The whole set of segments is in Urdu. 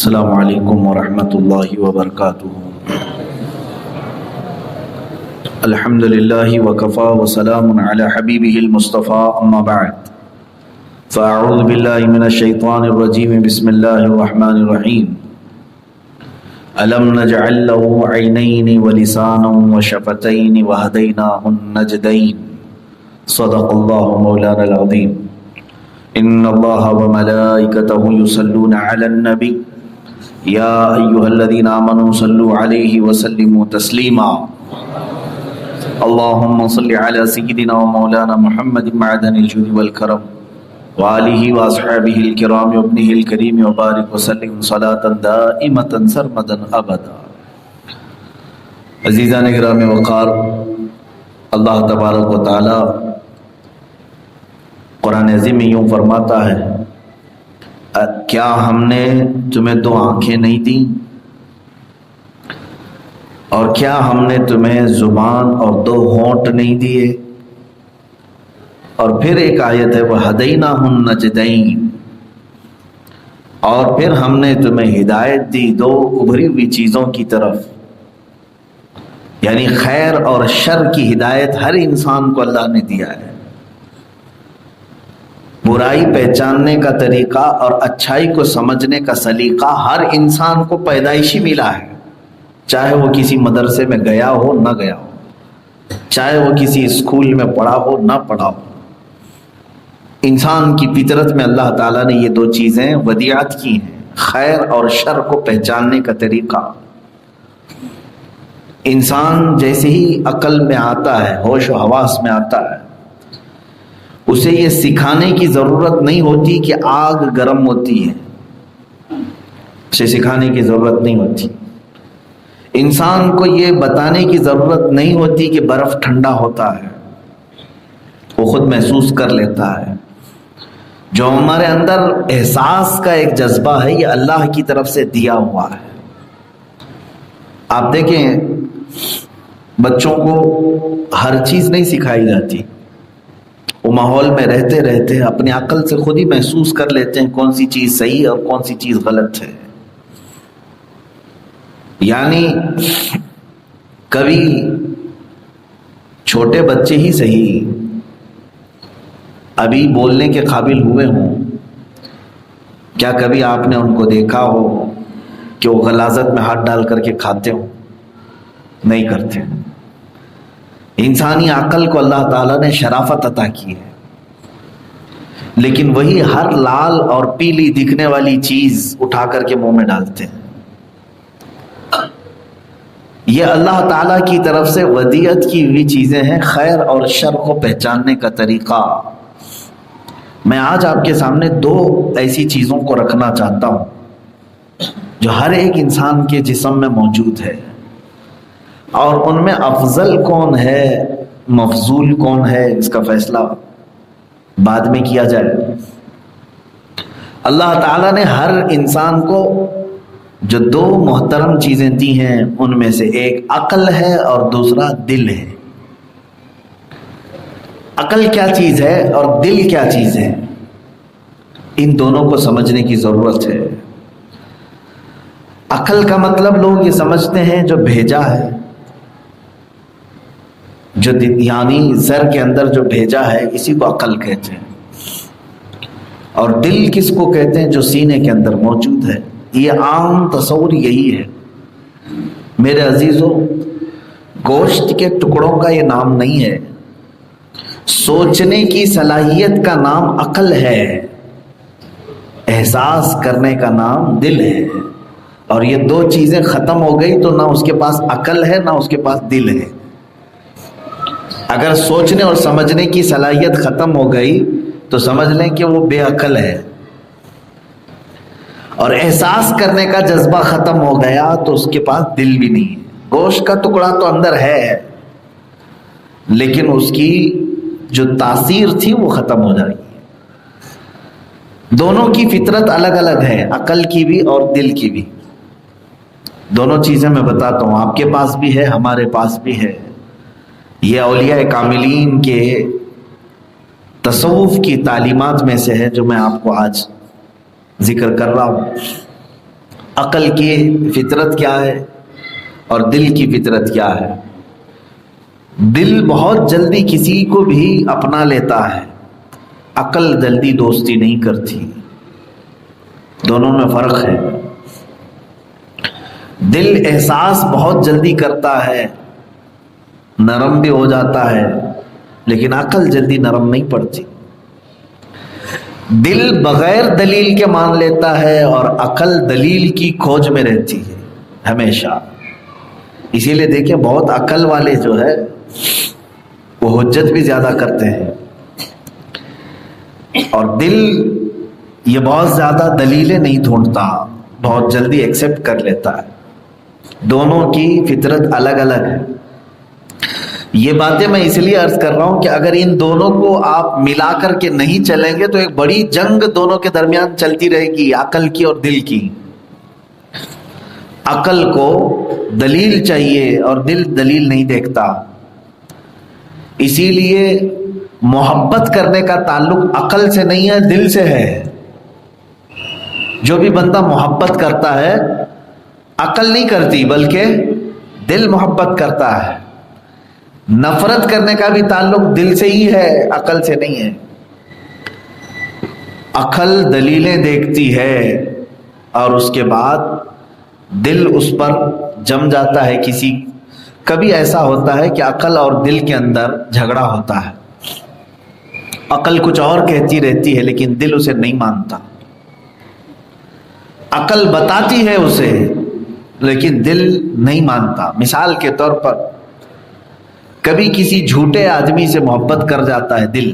السلام علیکم ورحمۃ اللہ وبرکاتہ۔ الحمد للہ وکفا وسلام علی حبیبہ المصطفیٰ، اما بعد فاعوذ باللہ من الشیطان الرجیم، بسم اللہ الرحمن الرحیم۔ الم نجعل له عینین ولسانا وشفتین وہدیناہ النجدین، صدق اللہ مولانا العظیم۔ ان اللہ وملائکتہ یصلون علی النبی یا ایہا الذین آمنوا صلوا علیہ وسلموا تسلیما۔ اللہم صل علی سیدنا ومولانا محمد معدن الجود والکرم وآلہ واصحابہ الکرام وابنہ الکریم وبارک وسلم صلاۃ دائمۃ سرمدا ابدا۔ عزیزان گرامی وقار، اللہ تبارک و تعالی قرآن عظیم میں یوں فرماتا ہے، کیا ہم نے تمہیں دو آنکھیں نہیں دیں، اور کیا ہم نے تمہیں زبان اور دو ہونٹ نہیں دیے؟ اور پھر ایک آیت ہے وَهَدَيْنَاهُ النَّجْدَيْنِ، اور پھر ہم نے تمہیں ہدایت دی دو ابھری ہوئی چیزوں کی طرف، یعنی خیر اور شر کی ہدایت ہر انسان کو اللہ نے دیا ہے۔ برائی پہچاننے کا طریقہ اور اچھائی کو سمجھنے کا سلیقہ ہر انسان کو پیدائشی ملا ہے، چاہے وہ کسی مدرسے میں گیا ہو نہ گیا ہو، چاہے وہ کسی اسکول میں پڑھا ہو نہ پڑھا ہو۔ انسان کی فطرت میں اللہ تعالیٰ نے یہ دو چیزیں ودیعت کی ہیں، خیر اور شر کو پہچاننے کا طریقہ۔ انسان جیسے ہی عقل میں آتا ہے، ہوش و حواس میں آتا ہے، اسے یہ سکھانے کی ضرورت نہیں ہوتی کہ آگ گرم ہوتی ہے، اسے سکھانے کی ضرورت نہیں ہوتی۔ انسان کو یہ بتانے کی ضرورت نہیں ہوتی کہ برف ٹھنڈا ہوتا ہے، وہ خود محسوس کر لیتا ہے۔ جو ہمارے اندر احساس کا ایک جذبہ ہے، یہ اللہ کی طرف سے دیا ہوا ہے۔ آپ دیکھیں، بچوں کو ہر چیز نہیں سکھائی جاتی، وہ ماحول میں رہتے رہتے اپنی عقل سے خود ہی محسوس کر لیتے ہیں کون سی چیز صحیح اور کون سی چیز غلط ہے۔ یعنی کبھی چھوٹے بچے ہی صحیح ابھی بولنے کے قابل ہوئے ہوں، کیا کبھی آپ نے ان کو دیکھا ہو کہ وہ غلاظت میں ہاتھ ڈال کر کے کھاتے ہو؟ نہیں کرتے۔ انسانی عقل کو اللہ تعالیٰ نے شرافت عطا کی ہے، لیکن وہی ہر لال اور پیلی دکھنے والی چیز اٹھا کر کے منہ میں ڈالتے ہیں۔ یہ اللہ تعالیٰ کی طرف سے ودیعت کی ہوئی چیزیں ہیں، خیر اور شر کو پہچاننے کا طریقہ۔ میں آج آپ کے سامنے دو ایسی چیزوں کو رکھنا چاہتا ہوں جو ہر ایک انسان کے جسم میں موجود ہے، اور ان میں افضل کون ہے مفضول کون ہے اس کا فیصلہ بعد میں کیا جائے۔ اللہ تعالیٰ نے ہر انسان کو جو دو محترم چیزیں دی ہیں، ان میں سے ایک عقل ہے اور دوسرا دل ہے۔ عقل کیا چیز ہے اور دل کیا چیز ہے، ان دونوں کو سمجھنے کی ضرورت ہے۔ عقل کا مطلب لوگ یہ سمجھتے ہیں جو بھیجا ہے، جو یعنی زر کے اندر جو بھیجا ہے، اسی کو عقل کہتے ہیں۔ اور دل کس کو کہتے ہیں؟ جو سینے کے اندر موجود ہے۔ یہ عام تصور یہی ہے۔ میرے عزیزوں، گوشت کے ٹکڑوں کا یہ نام نہیں ہے، سوچنے کی صلاحیت کا نام عقل ہے، احساس کرنے کا نام دل ہے۔ اور یہ دو چیزیں ختم ہو گئی تو نہ اس کے پاس عقل ہے نہ اس کے پاس دل ہے۔ اگر سوچنے اور سمجھنے کی صلاحیت ختم ہو گئی تو سمجھ لیں کہ وہ بے عقل ہے، اور احساس کرنے کا جذبہ ختم ہو گیا تو اس کے پاس دل بھی نہیں ہے۔ گوشت کا ٹکڑا تو اندر ہے، لیکن اس کی جو تاثیر تھی وہ ختم ہو جائے گی۔ دونوں کی فطرت الگ الگ ہے، عقل کی بھی اور دل کی بھی۔ دونوں چیزیں میں بتاتا ہوں، آپ کے پاس بھی ہے، ہمارے پاس بھی ہے۔ یہ اولیاء کاملین کے تصوف کی تعلیمات میں سے ہے جو میں آپ کو آج ذکر کر رہا ہوں۔ عقل کی فطرت کیا ہے اور دل کی فطرت کیا ہے؟ دل بہت جلدی کسی کو بھی اپنا لیتا ہے، عقل جلدی دوستی نہیں کرتی، دونوں میں فرق ہے۔ دل احساس بہت جلدی کرتا ہے، نرم بھی ہو جاتا ہے، لیکن عقل جلدی نرم نہیں پڑتی۔ دل بغیر دلیل کے مان لیتا ہے اور عقل دلیل کی کھوج میں رہتی ہے ہمیشہ۔ اسی لیے دیکھیں بہت عقل والے جو ہے وہ حجت بھی زیادہ کرتے ہیں، اور دل یہ بہت زیادہ دلیلیں نہیں ڈھونڈتا، بہت جلدی ایکسیپٹ کر لیتا ہے۔ دونوں کی فطرت الگ الگ ہے۔ یہ باتیں میں اس لیے عرض کر رہا ہوں کہ اگر ان دونوں کو آپ ملا کر کے نہیں چلیں گے تو ایک بڑی جنگ دونوں کے درمیان چلتی رہے گی، عقل کی اور دل کی۔ عقل کو دلیل چاہیے اور دل دلیل نہیں دیکھتا، اسی لیے محبت کرنے کا تعلق عقل سے نہیں ہے، دل سے ہے۔ جو بھی بندہ محبت کرتا ہے عقل نہیں کرتی بلکہ دل محبت کرتا ہے۔ نفرت کرنے کا بھی تعلق دل سے ہی ہے، عقل سے نہیں ہے۔ عقل دلیلیں دیکھتی ہے اور اس کے بعد دل اس پر جم جاتا ہے۔ کبھی ایسا ہوتا ہے کہ عقل اور دل کے اندر جھگڑا ہوتا ہے، عقل کچھ اور کہتی رہتی ہے لیکن دل اسے نہیں مانتا۔ عقل بتاتی ہے اسے لیکن دل نہیں مانتا۔ مثال کے طور پر کبھی کسی جھوٹے آدمی سے محبت کر جاتا ہے دل،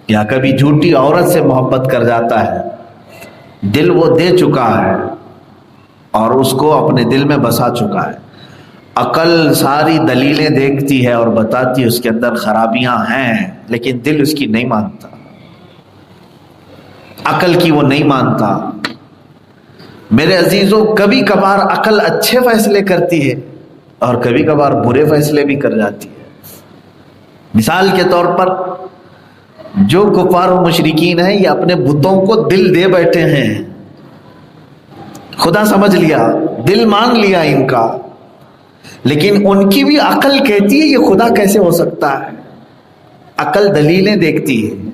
یا کبھی جھوٹی عورت سے محبت کر جاتا ہے دل، وہ دے چکا ہے اور اس کو اپنے دل میں بسا چکا ہے۔ عقل ساری دلیلیں دیکھتی ہے اور بتاتی ہے اس کے اندر خرابیاں ہیں، لیکن دل اس کی نہیں مانتا، عقل کی وہ نہیں مانتا۔ میرے عزیزوں، کبھی کبھار عقل اچھے فیصلے کرتی ہے اور کبھی کبھار برے فیصلے بھی کر جاتی ہے۔ مثال کے طور پر جو کفار و مشرکین ہیں یہ اپنے بتوں کو دل دے بیٹھے ہیں، خدا سمجھ لیا، دل مان لیا ان کا، لیکن ان کی بھی عقل کہتی ہے یہ خدا کیسے ہو سکتا ہے۔ عقل دلیلیں دیکھتی ہے،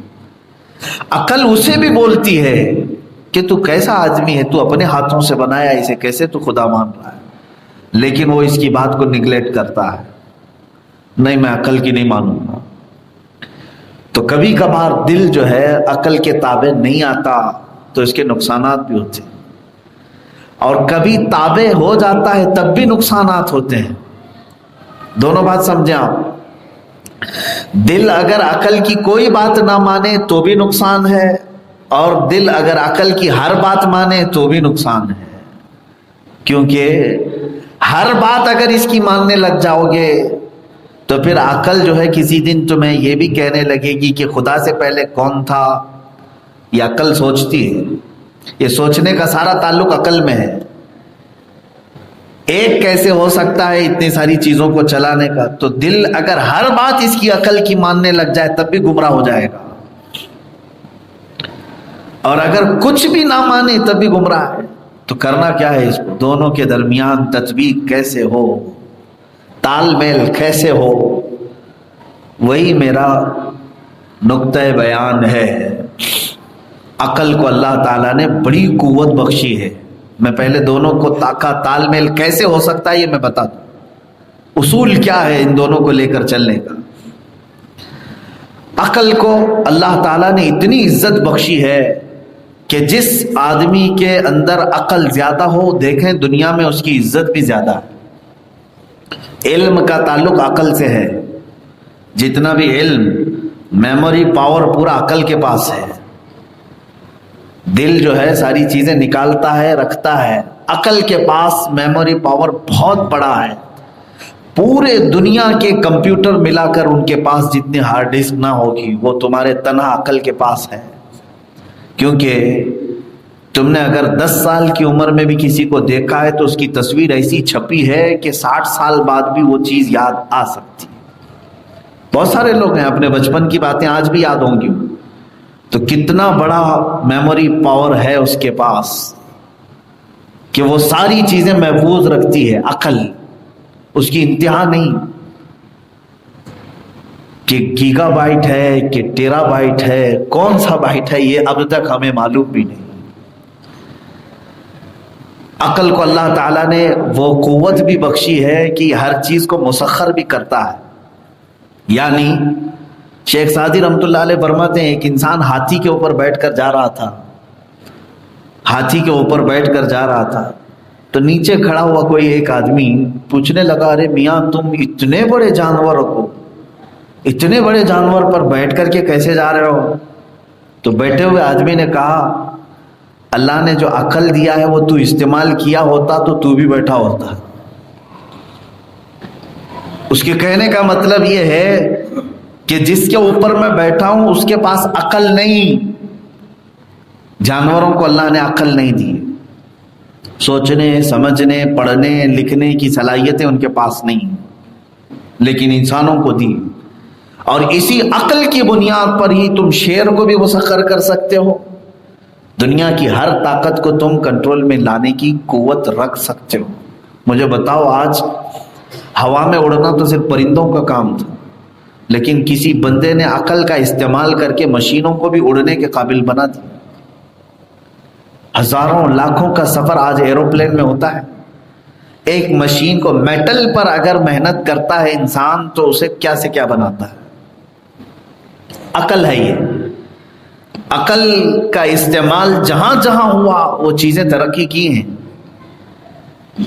عقل اسے بھی بولتی ہے کہ تو کیسا آدمی ہے، تو اپنے ہاتھوں سے بنایا اسے، کیسے تو خدا مان رہا ہے، لیکن وہ اس کی بات کو نگلیکٹ کرتا ہے، نہیں میں عقل کی نہیں مانوں گا۔ تو کبھی کبھار دل جو ہے عقل کے تابع نہیں آتا تو اس کے نقصانات بھی ہوتے ہیں، اور کبھی تابع ہو جاتا ہے تب بھی نقصانات ہوتے ہیں۔ دونوں بات سمجھیں آپ، دل اگر عقل کی کوئی بات نہ مانے تو بھی نقصان ہے، اور دل اگر عقل کی ہر بات مانے تو بھی نقصان ہے، کیونکہ ہر بات اگر اس کی ماننے لگ جاؤ گے تو پھر عقل جو ہے کسی دن تمہیں یہ بھی کہنے لگے گی کہ خدا سے پہلے کون تھا۔ یہ عقل سوچتی ہے، یہ سوچنے کا سارا تعلق عقل میں ہے۔ ایک کیسے ہو سکتا ہے اتنی ساری چیزوں کو چلانے کا؟ تو دل اگر ہر بات اس کی عقل کی ماننے لگ جائے تب بھی گمراہ ہو جائے گا، اور اگر کچھ بھی نہ مانے تب بھی گمراہ ہے۔ تو کرنا کیا ہے اس کو؟ دونوں کے درمیان تطبیق کیسے ہو، تال میل کیسے ہو، وہی میرا نقطہ بیان ہے۔ عقل کو اللہ تعالیٰ نے بڑی قوت بخشی ہے۔ میں پہلے دونوں کو تال میل کیسے ہو سکتا ہے یہ میں بتا دوں، اصول کیا ہے ان دونوں کو لے کر چلنے کا۔ عقل کو اللہ تعالیٰ نے اتنی عزت بخشی ہے کہ جس آدمی کے اندر عقل زیادہ ہو، دیکھیں دنیا میں اس کی عزت بھی زیادہ ہے۔ علم کا تعلق عقل سے ہے، جتنا بھی علم، میموری پاور پورا عقل کے پاس ہے۔ دل جو ہے ساری چیزیں نکالتا ہے، رکھتا ہے، عقل کے پاس میموری پاور بہت بڑا ہے۔ پورے دنیا کے کمپیوٹر ملا کر ان کے پاس جتنی ہارڈ ڈسک نہ ہوگی وہ تمہارے تنہا عقل کے پاس ہے، کیونکہ تم نے اگر 10 سال کی عمر میں بھی کسی کو دیکھا ہے تو اس کی تصویر ایسی چھپی ہے کہ 60 سال بعد بھی وہ چیز یاد آ سکتی ہے۔ بہت سارے لوگ ہیں اپنے بچپن کی باتیں آج بھی یاد ہوں گی، تو کتنا بڑا میموری پاور ہے اس کے پاس، کہ وہ ساری چیزیں محفوظ رکھتی ہے. عقل اس کی انتہا نہیں کہ گیگا بائٹ ہے کہ ٹیرا بائٹ ہے، کون سا بائٹ ہے یہ اب تک ہمیں معلوم بھی نہیں. عقل کو اللہ تعالیٰ نے وہ قوت بھی بخشی ہے کہ ہر چیز کو مسخر بھی کرتا ہے. یعنی شیخ سعدی رحمۃ اللہ علیہ فرماتے ہیں ایک انسان ہاتھی کے اوپر بیٹھ کر جا رہا تھا، ہاتھی کے اوپر بیٹھ کر جا رہا تھا تو نیچے کھڑا ہوا کوئی ایک آدمی پوچھنے لگا، ارے میاں تم اتنے بڑے جانور کو، اتنے بڑے جانور پر بیٹھ کر کے کیسے جا رہے ہو؟ تو بیٹھے ہوئے آدمی نے کہا اللہ نے جو عقل دیا ہے وہ تو استعمال کیا ہوتا تو بھی بیٹھا ہوتا. اس کے کہنے کا مطلب یہ ہے کہ جس کے اوپر میں بیٹھا ہوں اس کے پاس عقل نہیں. جانوروں کو اللہ نے عقل نہیں دی، سوچنے سمجھنے پڑھنے لکھنے کی صلاحیتیں ان کے پاس نہیں، لیکن انسانوں کو دی. اور اسی عقل کی بنیاد پر ہی تم شیر کو بھی مسخر کر سکتے ہو، دنیا کی ہر طاقت کو تم کنٹرول میں لانے کی قوت رکھ سکتے ہو. مجھے بتاؤ آج ہوا میں اڑنا تو صرف پرندوں کا کام تھا، لیکن کسی بندے نے عقل کا استعمال کر کے مشینوں کو بھی اڑنے کے قابل بنا دیا. ہزاروں لاکھوں کا سفر آج ایروپلین میں ہوتا ہے. ایک مشین کو میٹل پر اگر محنت کرتا ہے انسان تو اسے کیا سے کیا بناتا ہے. عقل ہے یہ. عقل کا استعمال جہاں جہاں ہوا وہ چیزیں ترقی کی ہیں.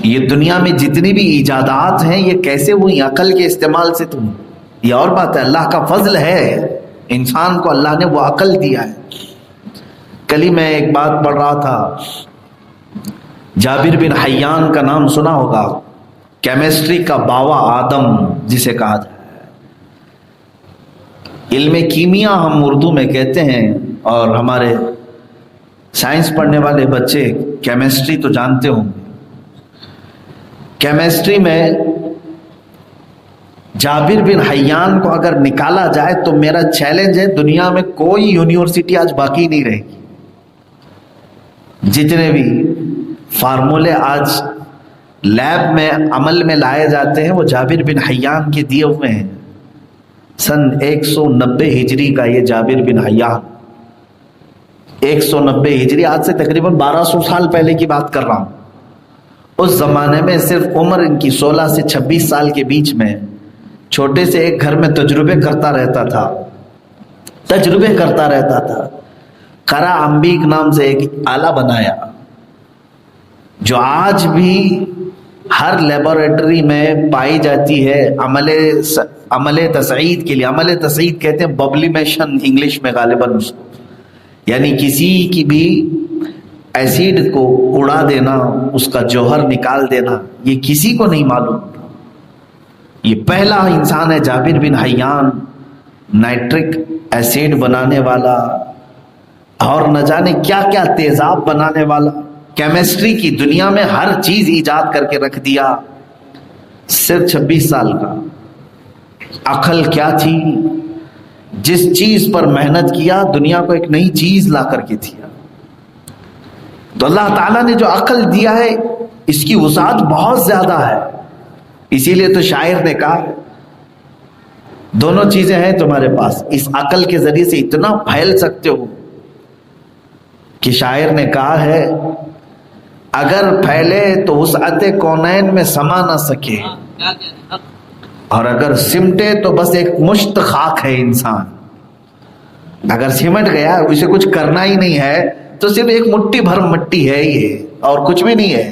یہ دنیا میں جتنی بھی ایجادات ہیں یہ کیسے ہوئی؟ عقل کے استعمال سے. تم یہ اور بات ہے، اللہ کا فضل ہے، انسان کو اللہ نے وہ عقل دیا ہے. کل ہی میں ایک بات پڑھ رہا تھا، جابر بن حیان کا نام سنا ہوگا، کیمسٹری کا باوا آدم جسے کہا جائے. علم کیمیا ہم اردو میں کہتے ہیں، اور ہمارے سائنس پڑھنے والے بچے کیمسٹری تو جانتے ہوں گے. کیمسٹری میں جابر بن حیان کو اگر نکالا جائے تو میرا چیلنج ہے دنیا میں کوئی یونیورسٹی آج باقی نہیں رہے گی. جتنے بھی فارمولے آج لیب میں عمل میں لائے جاتے ہیں وہ جابر بن حیان کے دیے ہوئے ہیں. سن 190 ہجری کا یہ جابر بن حیان، 190 ہجری، آج سے تقریباً 1200 سال پہلے کی بات کر رہا ہوں. اس زمانے میں صرف عمر ان کی 16 سے 26 سال کے بیچ میں چھوٹے سے ایک گھر میں تجربے کرتا رہتا تھا. قرا امبیک نام سے ایک آلہ بنایا جو آج بھی ہر لیبارٹری میں پائی جاتی ہے عمل تصعید کے لیے. عمل تصعید کہتے ہیں ببلیمیشن انگلش میں غالباً اس کو، یعنی کسی کی بھی ایسیڈ کو اڑا دینا، اس کا جوہر نکال دینا، یہ کسی کو نہیں معلوم. یہ پہلا انسان ہے جابر بن حیان، نائٹرک ایسیڈ بنانے والا اور نہ جانے کیا کیا تیزاب بنانے والا. کیمسٹری کی دنیا میں ہر چیز ایجاد کر کے رکھ دیا. صرف 26 سال کا. عقل کیا تھی؟ جس چیز پر محنت کیا دنیا کو ایک نئی چیز لا کر کے دیا. تو اللہ تعالیٰ نے جو عقل دیا ہے اس کی وسعت بہت زیادہ ہے. اسی لیے تو شاعر نے کہا دونوں چیزیں ہیں تمہارے پاس، اس عقل کے ذریعے سے اتنا پھیل سکتے ہو کہ شاعر نے کہا ہے اگر پھیلے تو وسعت کونین میں سما نہ سکے، اور اگر سمٹے تو بس ایک مشت خاک ہے انسان. اگر سمٹ گیا، اسے کچھ کرنا ہی نہیں ہے تو صرف ایک مٹھی بھر مٹی ہے یہ، اور کچھ بھی نہیں ہے.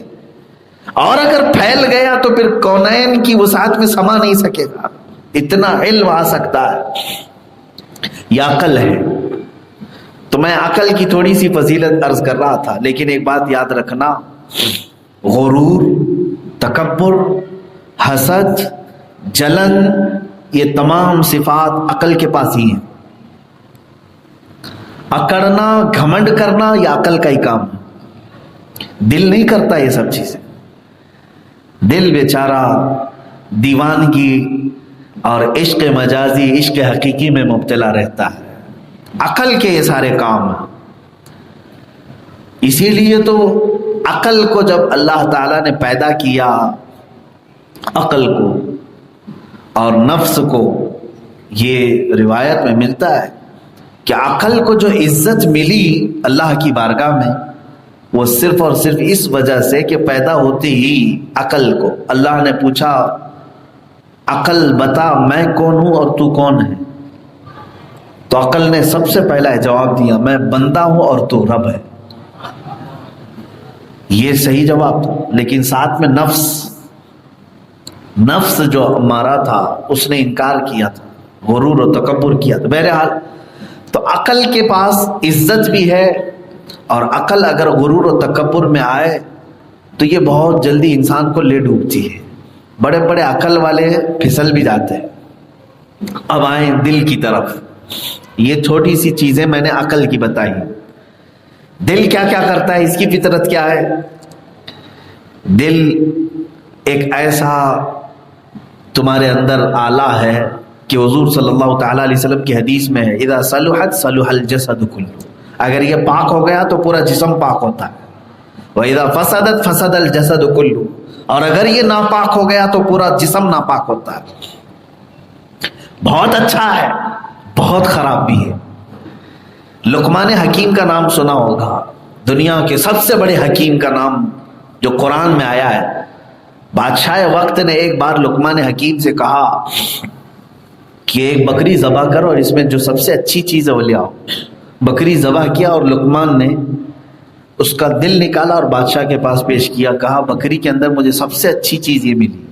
اور اگر پھیل گیا تو پھر کونین کی وسعت میں سما نہیں سکے گا. اتنا علم آ سکتا ہے، یہ عقل ہے. تو میں عقل کی تھوڑی سی فضیلت عرض کر رہا تھا، لیکن ایک بات یاد رکھنا، غرور، تکبر، حسد، جلن، یہ تمام صفات عقل کے پاس ہی ہیں. اکڑنا، گھمنڈ کرنا یہ عقل کا ہی کام ہے. دل نہیں کرتا یہ سب چیزیں. دل بیچارہ دیوانگی اور عشق مجازی، عشق حقیقی میں مبتلا رہتا ہے. عقل کے یہ سارے کام ہیں. اسی لیے تو عقل کو جب اللہ تعالیٰ نے پیدا کیا، عقل کو اور نفس کو، یہ روایت میں ملتا ہے کہ عقل کو جو عزت ملی اللہ کی بارگاہ میں، وہ صرف اور صرف اس وجہ سے کہ پیدا ہوتے ہی عقل کو اللہ نے پوچھا، عقل بتا میں کون ہوں اور تو کون ہے؟ تو عقل نے سب سے پہلا جواب دیا، میں بندہ ہوں اور تو رب ہے۔ یہ صحیح جواب تھا، لیکن ساتھ میں نفس جو ہمارا تھا اس نے انکار کیا تھا، غرور و تکبر کیا تھا۔ بہرحال تو عقل کے پاس عزت بھی ہے، اور عقل اگر غرور و تکبر میں آئے تو یہ بہت جلدی انسان کو لے ڈوبتی ہے۔ بڑے بڑے عقل والے پھسل بھی جاتے ہیں۔ اب آئیں دل کی طرف۔ یہ چھوٹی سی چیزیں میں نے عقل کی بتائی، دل کیا کیا کرتا ہے، اس کی فطرت کیا ہے؟ دل ایک ایسا تمہارے اندر آلہ ہے کہ حضور صلی اللہ تعالیٰ علیہ وسلم کی حدیث میں ہے، اذا صلحت صلح الجسد کلہ، اگر یہ پاک ہو گیا تو پورا جسم پاک ہوتا ہے، وَإِذَا فَسَدَتْ فَسَدَ الْجَسَدُ كُلُّهُ، اور اگر یہ ناپاک ہو گیا تو پورا جسم ناپاک ہوتا ہے۔ بہت اچھا ہے، بہت خراب بھی ہے۔ لقمان حکیم کا نام سنا ہوگا، دنیا کے سب سے بڑے حکیم کا نام جو قرآن میں آیا ہے۔ بادشاہ وقت نے ایک بار لقمان حکیم سے کہا کہ ایک بکری ذبح کرو اور اس میں جو سب سے اچھی چیز ہے وہ لے آؤ۔ بکری ذبح کیا اور لقمان نے اس کا دل نکالا اور بادشاہ کے پاس پیش کیا، کہا بکری کے اندر مجھے سب سے اچھی چیز یہ ملی۔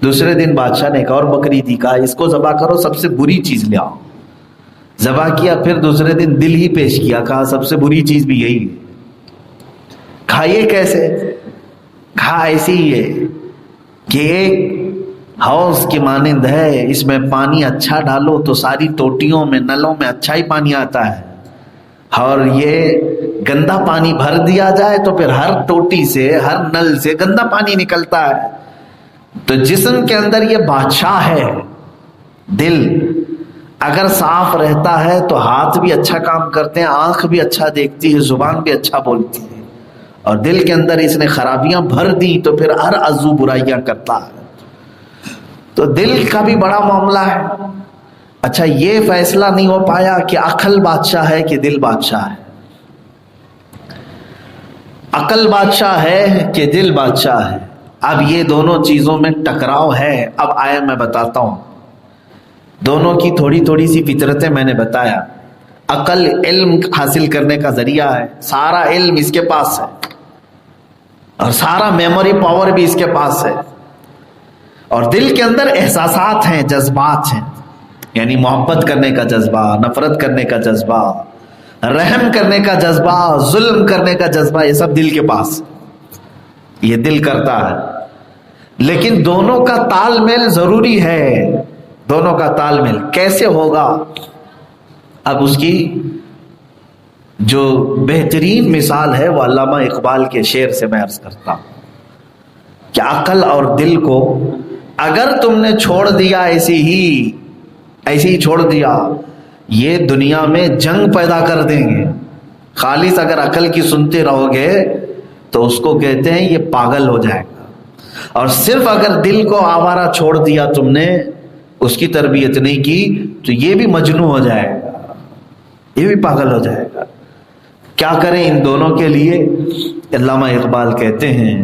دوسرے دن بادشاہ نے ایک اور بکری دی، کہا اس کو ذبح کرو، سب سے بری چیز لے آؤ۔ ذبح کیا، پھر دوسرے دن دل ہی پیش کیا، کہا سب سے بری چیز بھی یہی ہے۔ کھائیے کیسے؟ کھا ایسی ہی ہے کہ ایک حوض کی مانند ہے، اس میں پانی اچھا ڈالو تو ساری ٹوٹیوں میں نلوں میں اچھا ہی پانی آتا ہے، اور یہ گندا پانی بھر دیا جائے تو پھر ہر ٹوٹی سے ہر نل سے گندا پانی نکلتا ہے۔ تو جسم کے اندر یہ بادشاہ ہے دل، اگر صاف رہتا ہے تو ہاتھ بھی اچھا کام کرتے ہیں، آنکھ بھی اچھا دیکھتی ہے، زبان بھی اچھا بولتی ہے، اور دل کے اندر اس نے خرابیاں بھر دی تو پھر ہر عضو برائیاں کرتا ہے۔ تو دل کا بھی بڑا معاملہ ہے۔ اچھا یہ فیصلہ نہیں ہو پایا کہ عقل بادشاہ ہے کہ دل بادشاہ ہے، عقل بادشاہ ہے کہ دل بادشاہ ہے۔ اب یہ دونوں چیزوں میں ٹکراؤ ہے۔ اب آئے میں بتاتا ہوں، دونوں کی تھوڑی تھوڑی سی فطرتیں میں نے بتایا۔ عقل علم حاصل کرنے کا ذریعہ ہے، سارا علم اس کے پاس ہے، اور سارا میموری پاور بھی اس کے پاس ہے۔ اور دل کے اندر احساسات ہیں، جذبات ہیں، یعنی محبت کرنے کا جذبہ، نفرت کرنے کا جذبہ، رحم کرنے کا جذبہ، ظلم کرنے کا جذبہ، یہ سب دل کے پاس، یہ دل کرتا ہے۔ لیکن دونوں کا تال میل ضروری ہے، دونوں کا تال میل کیسے ہوگا؟ اب اس کی جو بہترین مثال ہے وہ علامہ اقبال کے شعر سے میں عرض کرتا ہوں کہ عقل اور دل کو اگر تم نے چھوڑ دیا ایسے ہی چھوڑ دیا، یہ دنیا میں جنگ پیدا کر دیں گے۔ خالص اگر عقل کی سنتے رہو گے تو اس کو کہتے ہیں یہ پاگل ہو جائے گا، اور صرف اگر دل کو آوارہ چھوڑ دیا تم نے، اس کی تربیت نہیں کی، تو یہ بھی مجنون ہو جائے گا، یہ بھی پاگل ہو جائے گا۔ کیا کریں ان دونوں کے لیے؟ علامہ اقبال کہتے ہیں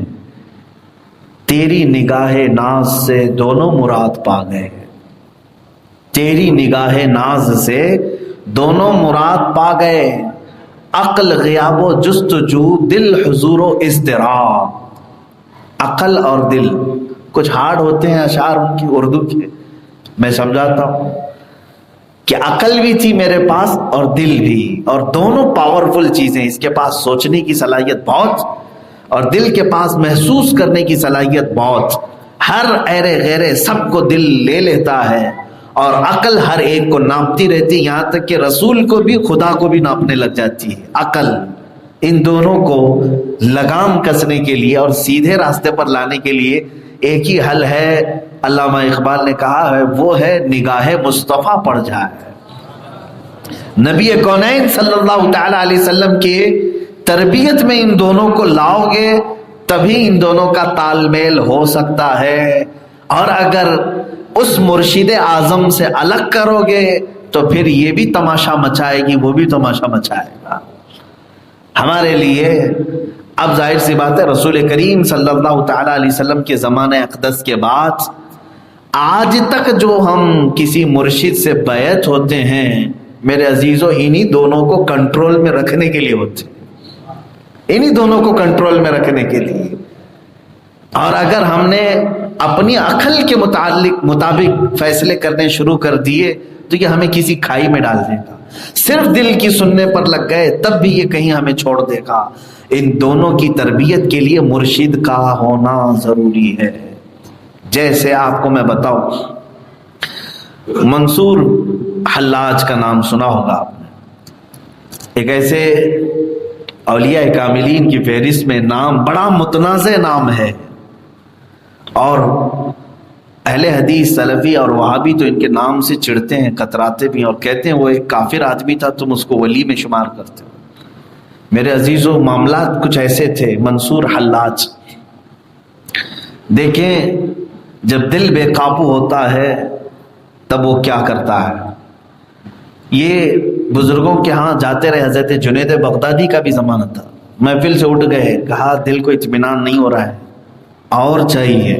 تیری نگاہ ناز سے دونوں مراد پا گئے، تیری نگاہ ناز سے دونوں مراد پا گئے، عقل غیاب و جستجو، دل حضور و اضطراب۔ عقل اور دل کچھ ہارڈ ہوتے ہیں اشعار ان کی اردو کے، میں سمجھاتا ہوں کہ عقل بھی تھی میرے پاس اور دل بھی، اور دونوں پاورفل چیزیں، اس کے پاس سوچنے کی صلاحیت بہت اور دل کے پاس محسوس کرنے کی صلاحیت بہت۔ ہر ایرے غیرے سب کو دل لے لیتا ہے، اور عقل ہر ایک کو ناپتی رہتی، یہاں تک کہ رسول کو بھی خدا کو بھی ناپنے لگ جاتی ہے عقل۔ ان دونوں کو لگام کسنے کے لیے اور سیدھے راستے پر لانے کے لیے ایک ہی حل ہے، علامہ اقبال نے کہا ہے، وہ ہے نگاہ مصطفیٰ پڑ جائے، نبی کونین صلی اللہ تعالی علیہ وسلم کے تربیت میں ان دونوں کو لاؤ گے تبھی ان دونوں کا تال میل ہو سکتا ہے، اور اگر اس مرشد اعظم سے الگ کرو گے تو پھر یہ بھی تماشا مچائے گی، وہ بھی تماشا مچائے گا ہمارے لیے۔ اب ظاہر سی بات ہے رسول کریم صلی اللہ تعالی علیہ وسلم کے زمانہ اقدس کے بعد آج تک جو ہم کسی مرشد سے بیعت ہوتے ہیں میرے عزیزوں، انہی دونوں کو کنٹرول میں رکھنے کے لیے ہوتے ہیں، انہی دونوں کو کنٹرول میں رکھنے کے لیے۔ اور اگر ہم نے اپنی عقل کے مطابق فیصلے کرنے شروع کر دیے تو یہ ہمیں کسی کھائی میں ڈال دے گا، صرف دل کی سننے پر لگ گئے تب بھی یہ کہیں ہمیں چھوڑ دے گا۔ ان دونوں کی تربیت کے لیے مرشد کا ہونا ضروری ہے۔ جیسے آپ کو میں بتاؤں، منصور حلاج کا نام سنا ہوگا آپ نے، ایک ایسے اولیاء کاملین کی فہرست میں نام بڑا متنازع نام ہے، اور اہل حدیث سلفی اور وہابی تو ان کے نام سے چڑھتے ہیں، کتراتے بھی ہیں، اور کہتے ہیں وہ ایک کافر آدمی تھا تم اس کو ولی میں شمار کرتے ہو۔ میرے عزیزوں، معاملات کچھ ایسے تھے۔ منصور حلاج، دیکھیں جب دل بے قابو ہوتا ہے تب وہ کیا کرتا ہے۔ یہ بزرگوں کے ہاں جاتے رہے، حضرت جنید بغدادی کا بھی زمانہ تھا، محفل سے اٹھ گئے، کہا دل کو اطمینان نہیں ہو رہا ہے اور چاہیے۔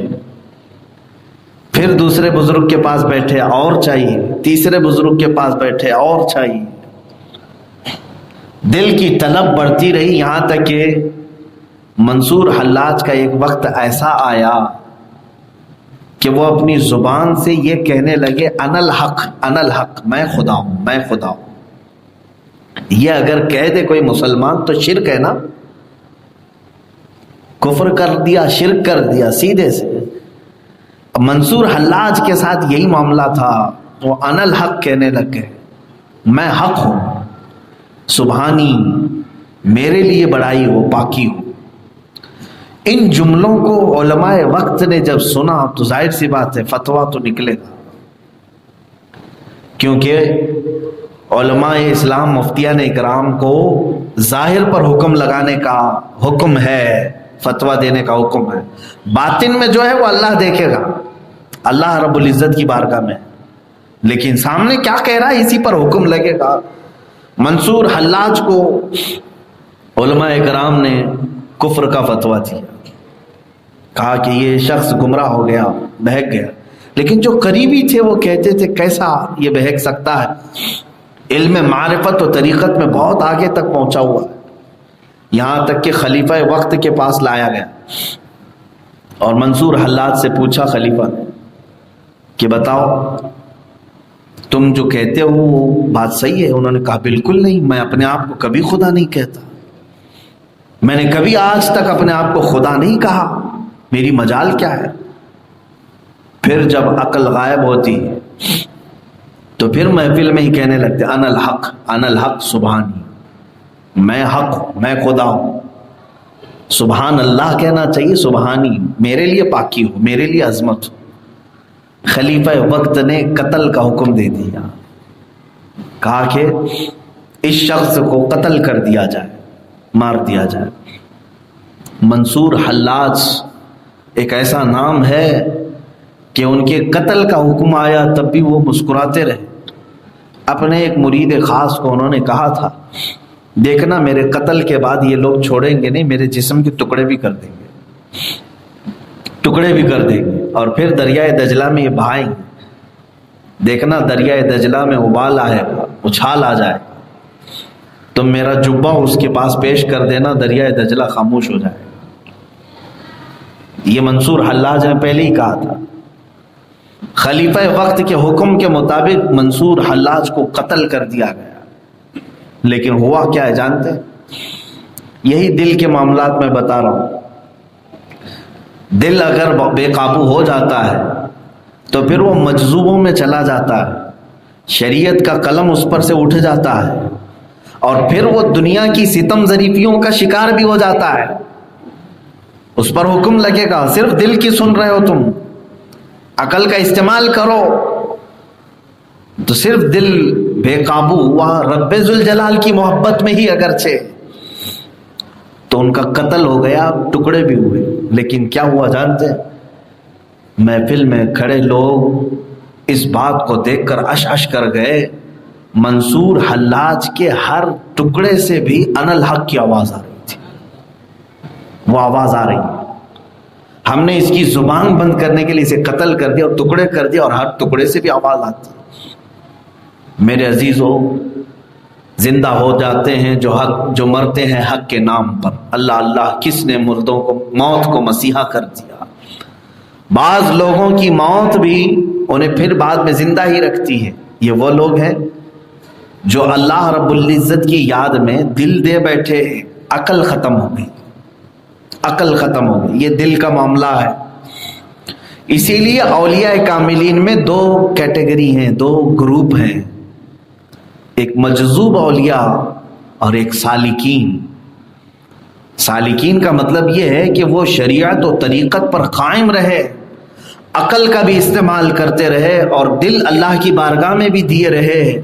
پھر دوسرے بزرگ کے پاس بیٹھے، اور چاہیے، تیسرے بزرگ کے پاس بیٹھے، اور چاہیے۔ دل کی طلب بڑھتی رہی، یہاں تک کہ منصور حلاج کا ایک وقت ایسا آیا کہ وہ اپنی زبان سے یہ کہنے لگے انا الحق، انا الحق، میں خدا ہوں، میں خدا ہوں۔ یہ اگر کہہ دے کوئی مسلمان تو شرک ہے نا، کفر کر دیا، شرک کر دیا سیدھے سے۔ منصور حلاج کے ساتھ یہی معاملہ تھا، وہ انا الحق کہنے لگ گئے، میں حق ہوں، سبحانی، میرے لیے بڑائی ہو، پاکی ہو۔ ان جملوں کو علماء وقت نے جب سنا تو ظاہر سی بات ہے فتویٰ تو نکلے گا، کیونکہ علماء اسلام مفتیان اکرام کو ظاہر پر حکم لگانے کا حکم ہے، فتویٰ دینے کا حکم ہے، باطن میں جو ہے وہ اللہ دیکھے گا، اللہ رب العزت کی بارگاہ میں، لیکن سامنے کیا کہہ رہا ہے اسی پر حکم لگے گا۔ منصور حلاج کو علماء اکرام نے کفر کا فتویٰ دیا، کہا کہ یہ شخص گمراہ ہو گیا، بہک گیا، لیکن جو قریبی تھے وہ کہتے تھے کیسا یہ بہک سکتا ہے، علم معرفت و طریقت میں بہت آگے تک پہنچا ہوا ہے، یہاں تک کہ خلیفہ وقت کے پاس لایا گیا، اور منصور حلاج سے پوچھا خلیفہ نے کہ بتاؤ تم جو کہتے ہو وہ بات صحیح ہے؟ انہوں نے کہا بالکل نہیں، میں اپنے آپ کو کبھی خدا نہیں کہتا، میں نے کبھی آج تک اپنے آپ کو خدا نہیں کہا، میری مجال کیا ہے؟ پھر جب عقل غائب ہوتی ہے تو پھر محفل میں ہی کہنے لگتے انا الحق، انا الحق، سبحانی، میں حق ہوں، میں خدا ہوں۔ سبحان اللہ کہنا چاہیے، سبحانی، میرے لیے پاکی ہو، میرے لیے عظمت ہو۔ خلیفہ وقت نے قتل کا حکم دے دیا، کہا کہ اس شخص کو قتل کر دیا جائے، مار دیا جائے۔ منصور حلاج ایک ایسا نام ہے کہ ان کے قتل کا حکم آیا تب بھی وہ مسکراتے رہے۔ اپنے ایک مرید خاص کو انہوں نے کہا تھا دیکھنا میرے قتل کے بعد یہ لوگ چھوڑیں گے نہیں، میرے جسم کے ٹکڑے بھی کر دیں گے، ٹکڑے بھی کر دیں گے، اور پھر دریائے دجلہ میں یہ بہائیں گے، دیکھنا دریائے دجلہ میں ابال آئے گا، اچھال آ جائے گا، تم میرا جبہ اس کے پاس پیش کر دینا، دریائے دجلہ خاموش ہو جائے گا۔ یہ منصور حلاج نے پہلے ہی کہا تھا۔ خلیفہ وقت کے حکم کے مطابق منصور حلاج کو قتل کر دیا گیا، لیکن ہوا کیا ہے جانتے ہیں؟ یہی دل کے معاملات میں بتا رہا ہوں، دل اگر بے قابو ہو جاتا ہے تو پھر وہ مجذوبوں میں چلا جاتا ہے، شریعت کا قلم اس پر سے اٹھ جاتا ہے، اور پھر وہ دنیا کی ستم ظریفیوں کا شکار بھی ہو جاتا ہے۔ اس پر حکم لگے گا، صرف دل کی سن رہے ہو تم، عقل کا استعمال کرو، تو صرف دل بے قابو ہوا، رب ذوالجلال کی محبت میں ہی اگرچہ تو ان کا قتل ہو گیا، ٹکڑے بھی ہوئے، لیکن کیا ہوا جانتے ہیں؟ محفل میں کھڑے لوگ اس بات کو دیکھ کر اش اش کر گئے، منصور حلاج کے ہر ٹکڑے سے بھی انا الحق کی آواز آ رہی تھی، وہ آواز آ رہی، ہم نے اس کی زبان بند کرنے کے لیے اسے قتل کر دیا اور ٹکڑے کر دیا، اور ہر ٹکڑے سے بھی آواز آتی۔ میرے عزیزو، زندہ ہو جاتے ہیں جو مرتے ہیں حق کے نام پر۔ اللہ اللہ، کس نے مردوں کو، موت کو مسیحا کر دیا؟ بعض لوگوں کی موت بھی انہیں پھر بعد میں زندہ ہی رکھتی ہے۔ یہ وہ لوگ ہیں جو اللہ رب العزت کی یاد میں دل دے بیٹھے، عقل ختم ہو گئی، عقل ختم ہو گئی، یہ دل کا معاملہ ہے۔ اسی لیے اولیاء کاملین میں دو کیٹیگری ہیں، دو گروپ ہیں، ایک مجذوب اولیاء اور ایک سالکین۔ سالکین کا مطلب یہ ہے کہ وہ شریعت و طریقت پر قائم رہے، عقل کا بھی استعمال کرتے رہے اور دل اللہ کی بارگاہ میں بھی دیے رہے،